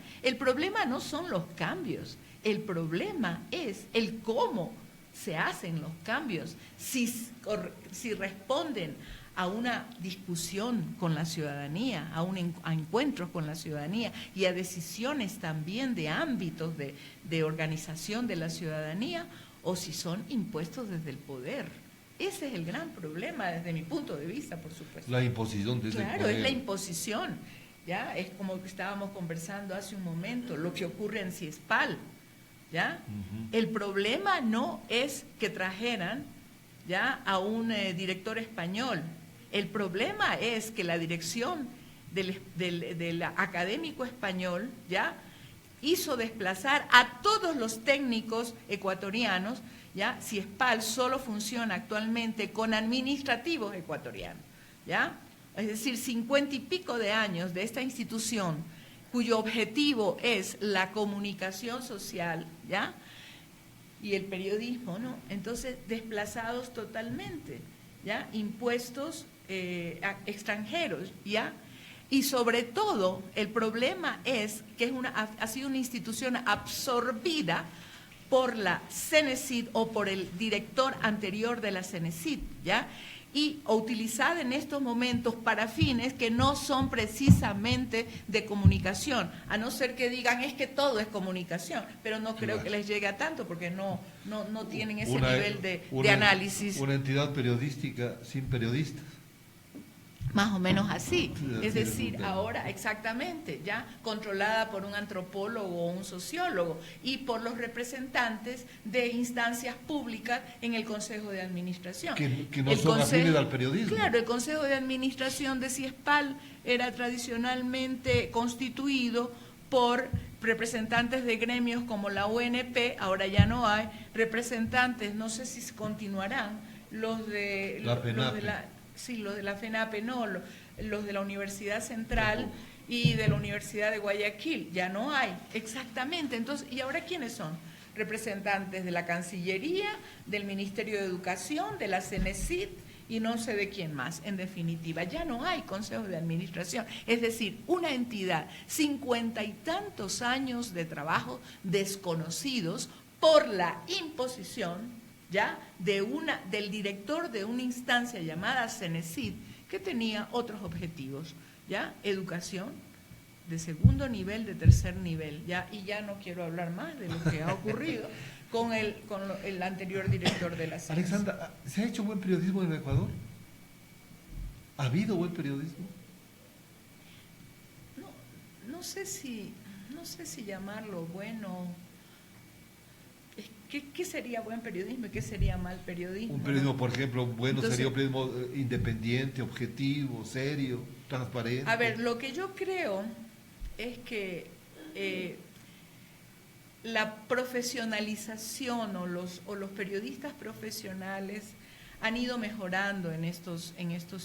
no son los cambios, el problema es el cómo se hacen los cambios, si responden a una discusión con la ciudadanía, a encuentros con la ciudadanía y a decisiones también de ámbitos de organización de la ciudadanía, o si son impuestos desde el poder. Ese es el gran problema desde mi punto de vista, por supuesto. La imposición desde el poder. Claro, es la imposición, ¿ya? Es como que estábamos conversando hace un momento, lo que ocurre en CIESPAL, ¿ya? El problema no es que trajeran, ¿ya?, a un director español. El problema es que la dirección del académico español, ¿ya?, hizo desplazar a todos los técnicos ecuatorianos, ¿ya? CIESPAL solo funciona actualmente con administrativos ecuatorianos, ¿ya? Es decir, 50 y pico de años de esta institución, cuyo objetivo es la comunicación social, ¿ya?, y el periodismo, ¿no? Entonces, desplazados totalmente, ¿ya? Impuestos extranjeros, ¿ya? Y sobre todo, el problema es que ha sido una institución absorbida por la CENESID o por el director anterior de la CENESID, ¿ya?, o utilizada en estos momentos para fines que no son precisamente de comunicación, a no ser que digan es que todo es comunicación, pero no creo que les llegue a tanto porque no tienen ese nivel de análisis. Una entidad periodística sin periodistas. Más o menos así, es decir, ahora exactamente, ya controlada por un antropólogo o un sociólogo y por los representantes de instancias públicas en el Consejo de Administración. Que no son afines al periodismo. Claro, el Consejo de Administración de CIESPAL era tradicionalmente constituido por representantes de gremios como la UNP, ahora ya no hay, representantes, no sé si continuarán, los de la FENAPE, no, los de la Universidad Central y de la Universidad de Guayaquil, ya no hay, exactamente. Entonces, ¿y ahora quiénes son? Representantes de la Cancillería, del Ministerio de Educación, de la CENESID y no sé de quién más. En definitiva, ya no hay consejos de administración, es decir, una entidad, 50 y tantos años de trabajo desconocidos por la imposición, ¿ya?, del director de una instancia llamada CENESID, que tenía otros objetivos, ¿ya?, educación de segundo nivel, de tercer nivel, ¿ya? Y ya no quiero hablar más de lo que ha ocurrido con el anterior director de la CENESID. Alexandra, ¿se ha hecho buen periodismo en el Ecuador? ¿Ha habido buen periodismo? No sé si llamarlo bueno. ¿Qué sería buen periodismo y qué sería mal periodismo? Un periodismo, por ejemplo, bueno, sería un periodismo independiente, objetivo, serio, transparente. A ver, lo que yo creo es que la profesionalización o los periodistas profesionales han ido mejorando en estos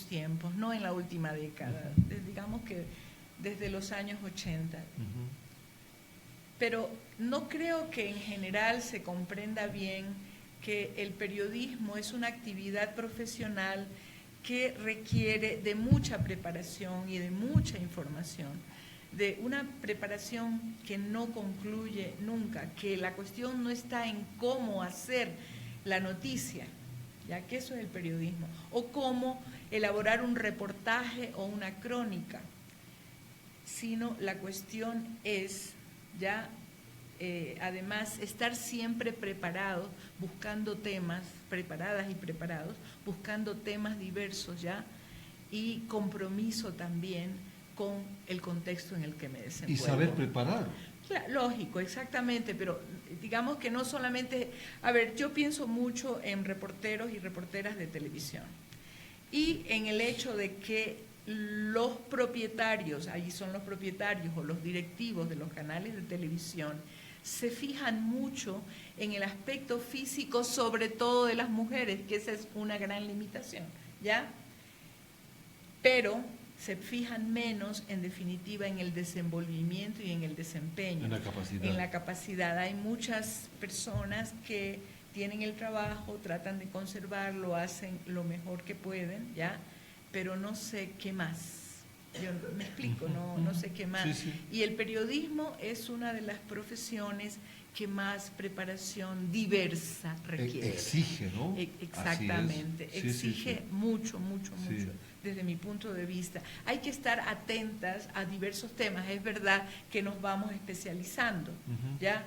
tiempos, no en la última década, digamos que desde los años 80. Pero no creo que en general se comprenda bien que el periodismo es una actividad profesional que requiere de mucha preparación y de mucha información, de una preparación que no concluye nunca, que la cuestión no está en cómo hacer la noticia, ya que eso es el periodismo, o cómo elaborar un reportaje o una crónica, sino la cuestión es ya además estar siempre preparados, buscando temas, preparadas y preparados, buscando temas diversos ya, y compromiso también con el contexto en el que me desenvuelvo. Y saber preparar. Claro, lógico, exactamente, pero digamos que no solamente, yo pienso mucho en reporteros y reporteras de televisión y en el hecho de que los propietarios, ahí son los propietarios o los directivos de los canales de televisión, se fijan mucho en el aspecto físico, sobre todo de las mujeres, que esa es una gran limitación, ¿ya? Pero se fijan menos, en definitiva, en el desenvolvimiento y en el desempeño. En la capacidad. En la capacidad. Hay muchas personas que tienen el trabajo, tratan de conservarlo, hacen lo mejor que pueden, ¿ya? Pero no sé qué más. Yo me explico, no sé qué más. Sí, sí. Y el periodismo es una de las profesiones que más preparación diversa requiere. Exige, ¿no? Exactamente, Sí, exige sí. mucho, Sí. desde mi punto de vista. Hay que estar atentas a diversos temas, es verdad que nos vamos especializando, ¿ya?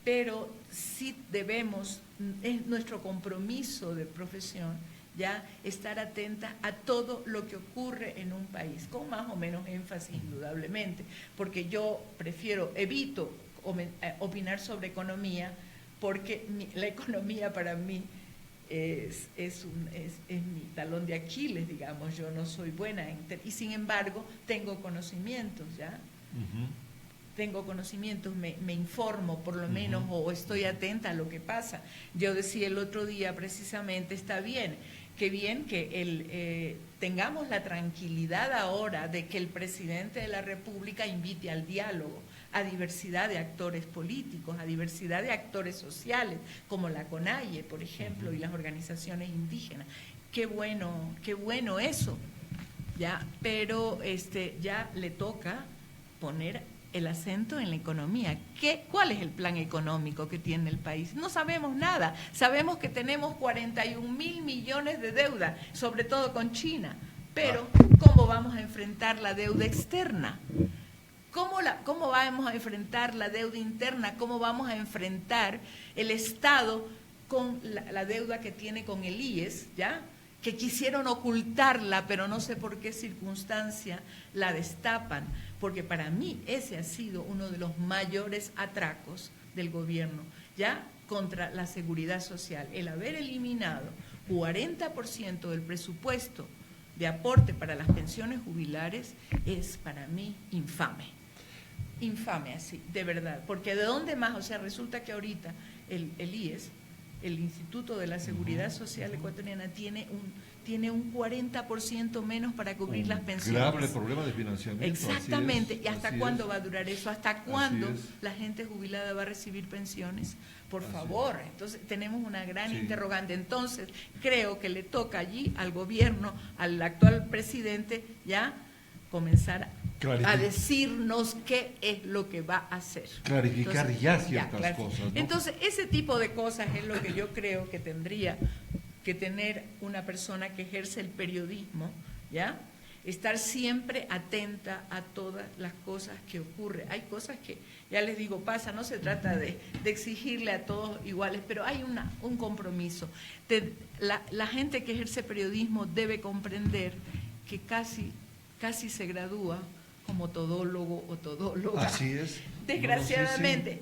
Pero sí debemos, es nuestro compromiso de profesión, ya estar atentas a todo lo que ocurre en un país, con más o menos énfasis indudablemente, porque yo evito opinar sobre economía, porque la economía para mí es mi talón de Aquiles, digamos. Yo no soy buena y sin embargo tengo conocimientos, ¿ya? Tengo conocimientos, me informo por lo menos, o estoy atenta a lo que pasa. Yo decía el otro día precisamente, está bien que tengamos la tranquilidad ahora de que el presidente de la República invite al diálogo a diversidad de actores políticos, a diversidad de actores sociales, como la CONAIE, por ejemplo, y las organizaciones indígenas. Qué bueno eso, ya, pero ya le toca poner el acento en la economía. ¿Cuál es el plan económico que tiene el país? No sabemos nada. Sabemos que tenemos 41.000 millones de deuda, sobre todo con China. Pero, ¿cómo vamos a enfrentar la deuda externa? ¿Cómo vamos a enfrentar la deuda interna? ¿Cómo vamos a enfrentar el Estado con la deuda que tiene con el IES, ¿ya? Que quisieron ocultarla, pero no sé por qué circunstancia la destapan, porque para mí ese ha sido uno de los mayores atracos del gobierno, ¿ya? Contra la seguridad social. El haber eliminado 40% del presupuesto de aporte para las pensiones jubilares es para mí infame. Infame así, de verdad, porque ¿de dónde más? O sea, resulta que ahorita el IES, el Instituto de la Seguridad Social Ecuatoriana, tiene un 40% menos para cubrir las pensiones. Grave problema de financiamiento. Exactamente. ¿Y hasta cuándo va a durar eso? ¿Hasta cuándo la gente jubilada va a recibir pensiones? Por favor. Entonces, tenemos una gran interrogante. Entonces, creo que le toca allí al gobierno, al actual presidente, ya comenzar a decirnos qué es lo que va a hacer. Clarificar ciertas cosas, ¿no? Entonces, ese tipo de cosas es lo que yo creo que tendría que tener una persona que ejerce el periodismo, ¿ya? Estar siempre atenta a todas las cosas que ocurren. Hay cosas que, ya les digo, pasa, no se trata de exigirle a todos iguales, pero hay un compromiso. La gente que ejerce periodismo debe comprender que casi se gradúa como todólogo o todóloga. Así es. Desgraciadamente,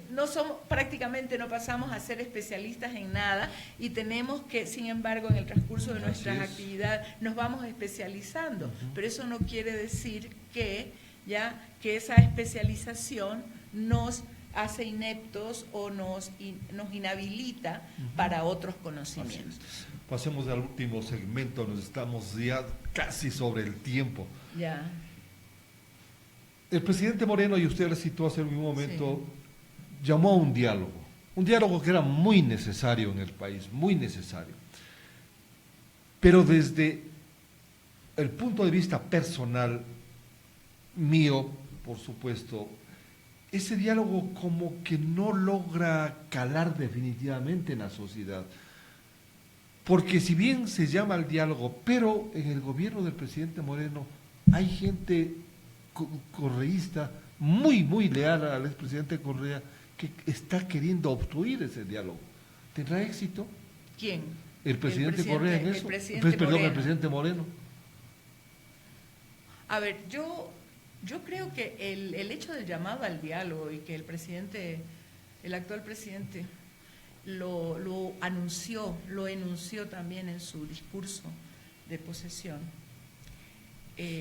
prácticamente no pasamos a ser especialistas en nada y tenemos que, sin embargo, en el transcurso de nuestras actividades nos vamos especializando. Pero eso no quiere decir que esa especialización nos hace ineptos o nos inhabilita para otros conocimientos. Pasemos al último segmento, nos estamos ya casi sobre el tiempo. Ya. El presidente Moreno, y usted le citó hace un momento, llamó a un diálogo que era muy necesario en el país, muy necesario. Pero desde el punto de vista personal, mío, por supuesto, ese diálogo como que no logra calar definitivamente en la sociedad. Porque si bien se llama al diálogo, pero en el gobierno del presidente Moreno hay gente correísta muy leal al expresidente Correa que está queriendo obstruir ese diálogo. ¿Tendrá éxito? ¿Quién? ¿El presidente Correa en eso? El presidente Moreno. A ver, yo creo que el hecho del llamado al diálogo y que el actual presidente lo enunció también en su discurso de posesión,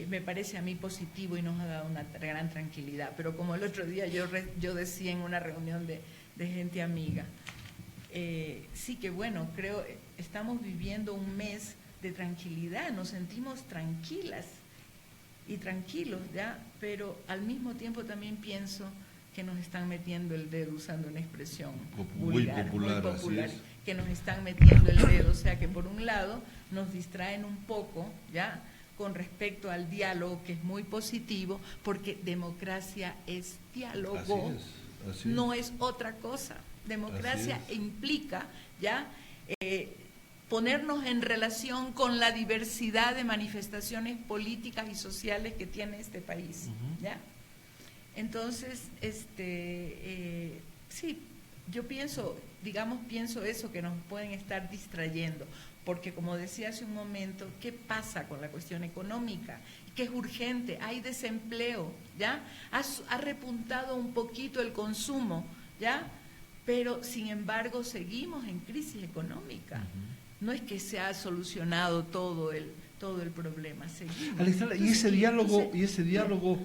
me parece a mí positivo y nos ha dado una gran tranquilidad. Pero como el otro día yo decía en una reunión de gente amiga, sí que bueno, creo estamos viviendo un mes de tranquilidad, nos sentimos tranquilas y tranquilos, ¿ya? Pero al mismo tiempo también pienso que nos están metiendo el dedo, usando una expresión vulgar, muy popular, que nos están metiendo el dedo, o sea que por un lado nos distraen un poco, ¿ya?, con respecto al diálogo, que es muy positivo, porque democracia es diálogo, así no es otra cosa. Democracia implica, ¿ya?, ponernos en relación con la diversidad de manifestaciones políticas y sociales que tiene este país, ¿ya? Entonces, sí, yo pienso eso, que nos pueden estar distrayendo, porque como decía hace un momento, ¿qué pasa con la cuestión económica? Que es urgente, hay desempleo, ¿ya? Ha repuntado un poquito el consumo, ¿ya? Pero, sin embargo, seguimos en crisis económica. No es que se ha solucionado todo el problema, seguimos. Alexandra, y ese diálogo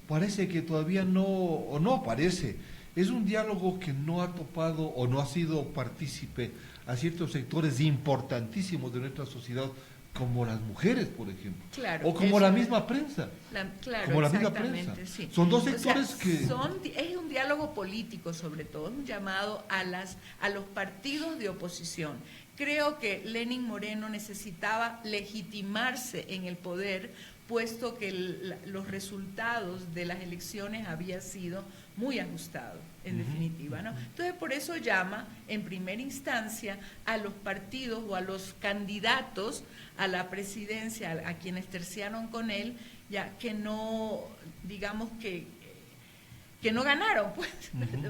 parece que todavía no parece, es un diálogo que no ha topado o no ha sido partícipe a ciertos sectores importantísimos de nuestra sociedad, como las mujeres, por ejemplo, o como la misma prensa, como la misma prensa. Sí. Son dos sectores es un diálogo político, sobre todo, un llamado a los partidos de oposición. Creo que Lenín Moreno necesitaba legitimarse en el poder, puesto que los resultados de las elecciones habían sido muy ajustados, en definitiva, ¿no? Entonces, por eso llama, en primera instancia, a los partidos o a los candidatos a la presidencia, a quienes terciaron con él, ya que no, digamos que no ganaron, pues,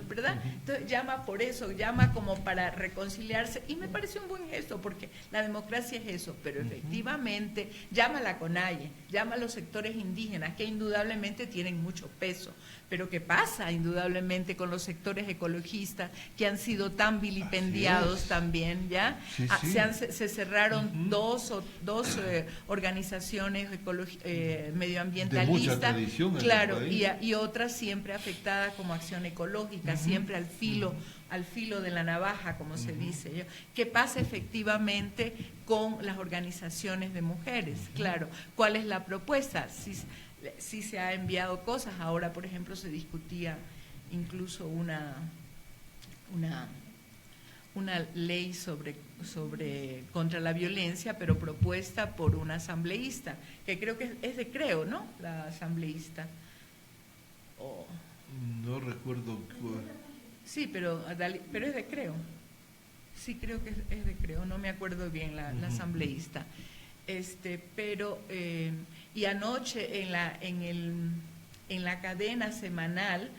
¿verdad? Entonces llama por eso, llama como para reconciliarse, y me parece un buen gesto, porque la democracia es eso, pero efectivamente llama a la CONAIE, llama a los sectores indígenas, que indudablemente tienen mucho peso, pero ¿qué pasa indudablemente con los sectores ecologistas, que han sido tan vilipendiados también, ¿ya? Sí, sí. Se cerraron dos organizaciones medioambientalistas, claro, y otras siempre afectadas como Acción Ecológica, siempre al filo de la navaja, como se dice. ¿Qué pasa efectivamente con las organizaciones de mujeres? Claro, ¿cuál es la propuesta? Sí se ha enviado cosas. Ahora, por ejemplo, se discutía incluso una ley contra la violencia, pero propuesta por una asambleísta, que creo que es de Creo, ¿no? La asambleísta. No recuerdo. Sí, pero es de Creo. Sí, creo que es de Creo, no me acuerdo bien la asambleísta. Pero y anoche en la cadena semanal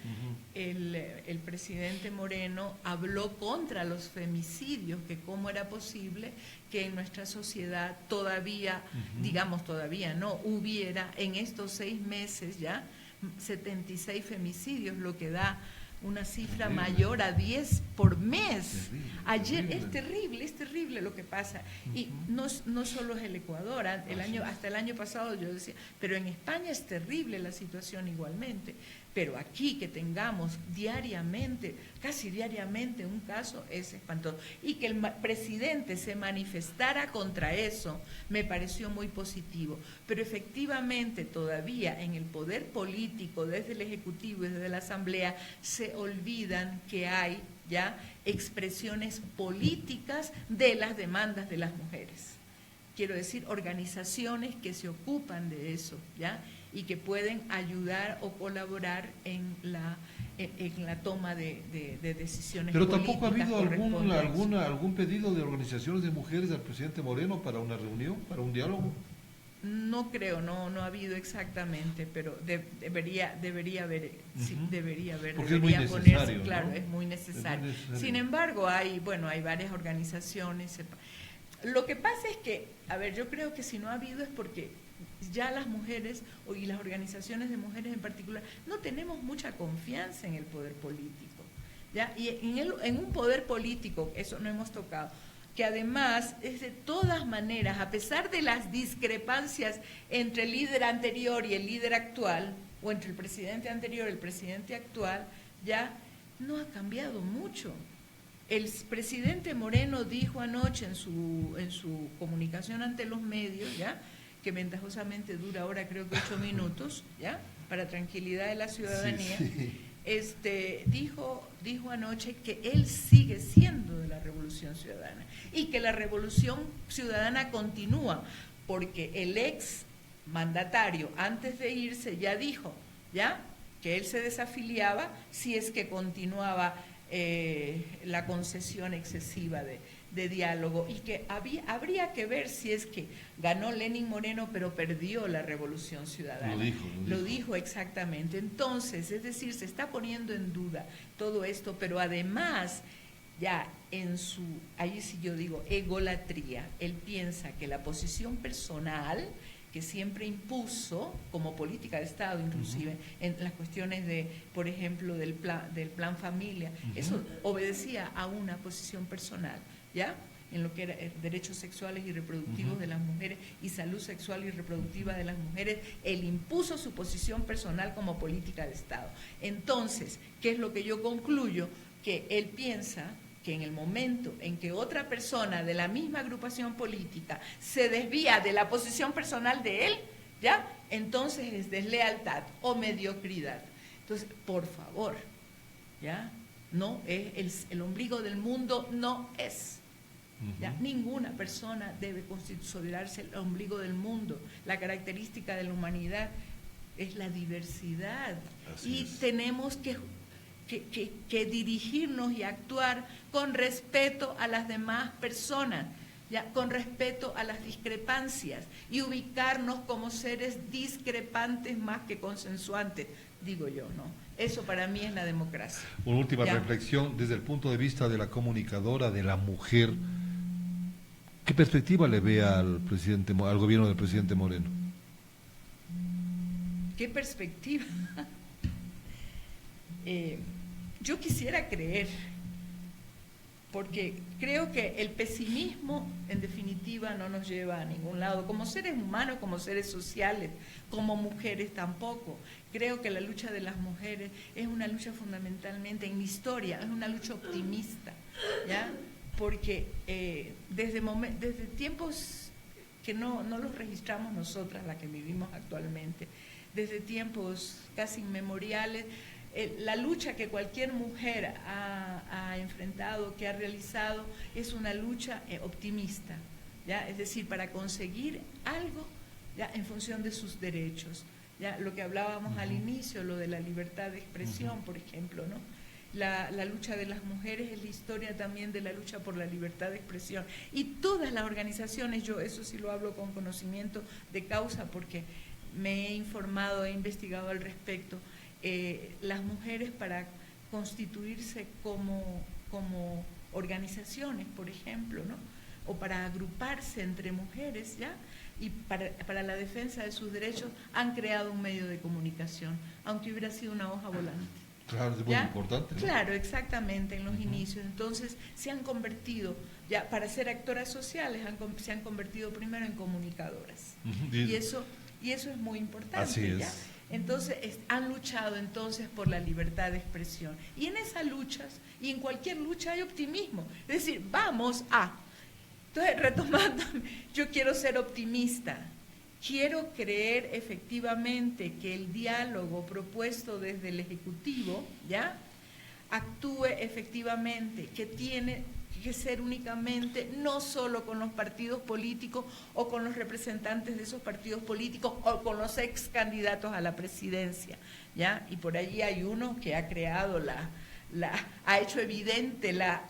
el presidente Moreno habló contra los femicidios, que cómo era posible que en nuestra sociedad todavía, hubiera en estos 6 meses ya 76 femicidios, lo que da una cifra mayor a 10 por mes. Ayer es terrible lo que pasa. Y no solo es el Ecuador, hasta el año pasado yo decía, pero en España es terrible la situación igualmente. Pero aquí que tengamos casi diariamente un caso, es espantoso. Y que el presidente se manifestara contra eso me pareció muy positivo. Pero efectivamente todavía en el poder político, desde el Ejecutivo y desde la Asamblea, se olvidan que hay ya expresiones políticas de las demandas de las mujeres. Quiero decir, organizaciones que se ocupan de eso, ¿ya? Y que pueden ayudar o colaborar en la toma de decisiones políticas. Pero tampoco ha habido algún pedido de organizaciones de mujeres al presidente Moreno para una reunión, para un diálogo. No creo, no ha habido exactamente, pero debería haber, sí, debería haber, porque debería es muy necesario, ponerse, claro, ¿no? es muy necesario. Es muy necesario. Sin embargo, hay varias organizaciones. Lo que pasa es que, a ver, yo creo que si no ha habido es porque ya las mujeres y las organizaciones de mujeres en particular no tenemos mucha confianza en el poder político, ¿ya? Y en un poder político, eso no hemos tocado, que además es de todas maneras, a pesar de las discrepancias entre el líder anterior y el líder actual, o entre el presidente anterior y el presidente actual, ya no ha cambiado mucho. El presidente Moreno dijo anoche en su comunicación ante los medios, ya, que ventajosamente dura ahora creo que 8 minutos, ya, para tranquilidad de la ciudadanía. Sí. Dijo anoche que él sigue siendo de la Revolución Ciudadana y que la Revolución Ciudadana continúa, porque el ex mandatario antes de irse ya dijo, ya, que él se desafiliaba si es que continuaba la concesión excesiva de diálogo, y que habría que ver si es que ganó Lenín Moreno pero perdió la Revolución Ciudadana. Lo dijo exactamente. Entonces, es decir, se está poniendo en duda todo esto, pero además ya ahí sí yo digo, egolatría, él piensa que la posición personal que siempre impuso como política de Estado, inclusive en las cuestiones por ejemplo, del plan familia, eso obedecía a una posición personal, ¿ya? En lo que era derechos sexuales y reproductivos de las mujeres y salud sexual y reproductiva de las mujeres. Él impuso su posición personal como política de Estado. Entonces, ¿qué es lo que yo concluyo? Que él piensa que en el momento en que otra persona de la misma agrupación política se desvía de la posición personal de él, ¿ya? Entonces es deslealtad o mediocridad. Entonces, por favor, ¿ya? No es el ombligo del mundo, no es. ¿Ya? Ninguna persona debe considerarse el ombligo del mundo. La característica de la humanidad es la diversidad. Así es. Tenemos que dirigirnos y actuar con respeto a las demás personas, ¿ya? Con respeto a las discrepancias, y ubicarnos como seres discrepantes más que consensuantes, digo yo, ¿no? Eso para mí es la democracia. Una última reflexión desde el punto de vista de la comunicadora, de la mujer. ¿Qué perspectiva le ve al gobierno del presidente Moreno? ¿Qué perspectiva? Yo quisiera creer, porque creo que el pesimismo en definitiva no nos lleva a ningún lado, como seres humanos, como seres sociales, como mujeres tampoco. Creo que la lucha de las mujeres es una lucha fundamentalmente en la historia, es una lucha optimista, ¿ya? Porque desde tiempos que no los registramos nosotras, las que vivimos actualmente, desde tiempos casi inmemoriales, la lucha que cualquier mujer ha enfrentado, que ha realizado, es una lucha optimista, ¿ya? Es decir, para conseguir algo, ¿ya? En función de sus derechos, ¿ya? Lo que hablábamos al inicio, lo de la libertad de expresión, por ejemplo, ¿no? La lucha de las mujeres es la historia también de la lucha por la libertad de expresión. Y todas las organizaciones, yo eso sí lo hablo con conocimiento de causa, porque me he informado, he investigado al respecto. Las mujeres, para constituirse como organizaciones, por ejemplo, ¿no? O para agruparse entre mujeres, ¿ya? Y para la defensa de sus derechos, han creado un medio de comunicación, aunque hubiera sido una hoja volante. Claro, es muy importante, ¿no? Claro, exactamente, en los inicios. Entonces, se han convertido, ya para ser actoras sociales, se han convertido primero en comunicadoras. Y eso es muy importante. Así es. ¿ya? Entonces, han luchado entonces por la libertad de expresión. Y en esas luchas, y en cualquier lucha, hay optimismo. Es decir, vamos a... Entonces, retomando, yo quiero ser optimista. Quiero creer efectivamente que el diálogo propuesto desde el Ejecutivo, ¿ya? Actúe efectivamente, que tiene que ser únicamente no solo con los partidos políticos o con los representantes de esos partidos políticos o con los ex candidatos a la presidencia, ¿ya? Y por allí hay uno que ha creado ha hecho evidente las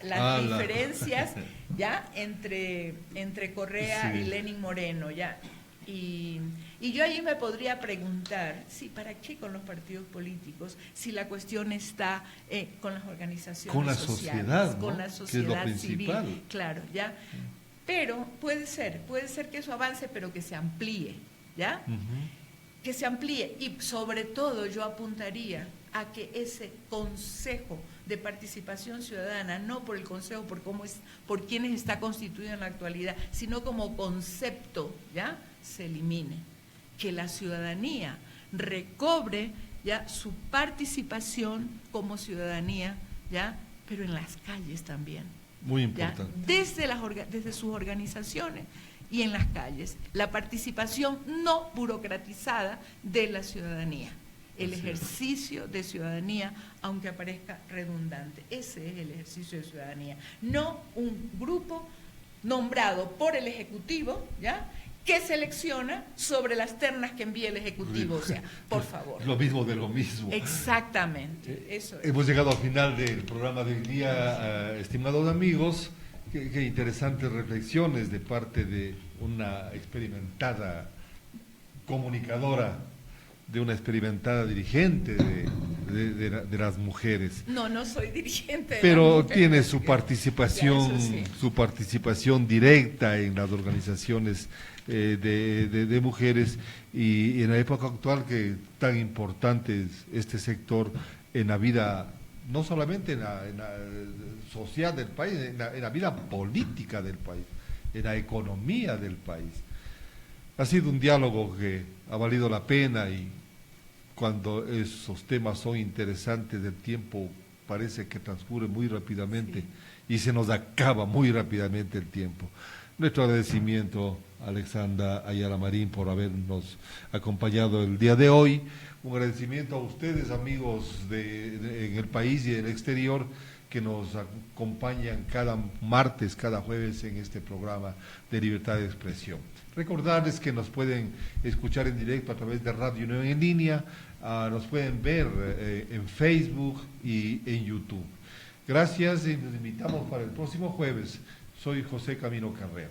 diferencias, ¿ya? entre Correa y Lenín Moreno, ¿ya? Y yo allí me podría preguntar, sí, ¿para qué con los partidos políticos si la cuestión está con las organizaciones con la sociales, sociedad, ¿no? con la sociedad que es lo principal. civil? Claro, ¿ya? Pero puede ser que eso avance, pero que se amplíe, ¿ya? Que se amplíe y sobre todo yo apuntaría a que ese Consejo de Participación Ciudadana, no por el Consejo, por quienes está constituido en la actualidad, sino como concepto, ¿ya? Se elimine, que la ciudadanía recobre ya su participación como ciudadanía, ¿ya? Pero en las calles también. Muy importante. ¿Ya? Desde sus organizaciones y en las calles. La participación no burocratizada de la ciudadanía. El ejercicio de ciudadanía, aunque aparezca redundante. Ese es el ejercicio de ciudadanía. No un grupo nombrado por el Ejecutivo, ¿ya?, que selecciona sobre las ternas que envía el Ejecutivo. O sea, por favor. Lo mismo de lo mismo. Exactamente. Eso es. Hemos llegado al final del programa del día, estimados amigos. Qué interesantes reflexiones de parte de una experimentada comunicadora, de una experimentada dirigente de las mujeres. No soy dirigente. Pero tiene su participación, su participación directa en las organizaciones de mujeres, y en la época actual que tan importante es este sector en la vida, no solamente en la social del país, en la vida política del país, en la economía del país. Ha sido un diálogo que ha valido la pena, y cuando esos temas son interesantes, el tiempo parece que transcurre muy rápidamente y se nos acaba muy rápidamente el tiempo. Nuestro agradecimiento a Alexandra Ayala Marín por habernos acompañado el día de hoy. Un agradecimiento a ustedes, amigos en el país y en el exterior, que nos acompañan cada martes, cada jueves en este programa de Libertad de Expresión. Recordarles que nos pueden escuchar en directo a través de Radio Unión en línea, nos pueden ver en Facebook y en YouTube. Gracias y nos invitamos para el próximo jueves. Soy José Camino Carrera.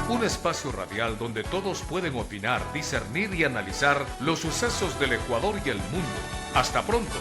Un espacio radial donde todos pueden opinar, discernir y analizar los sucesos del Ecuador y el mundo. Hasta pronto.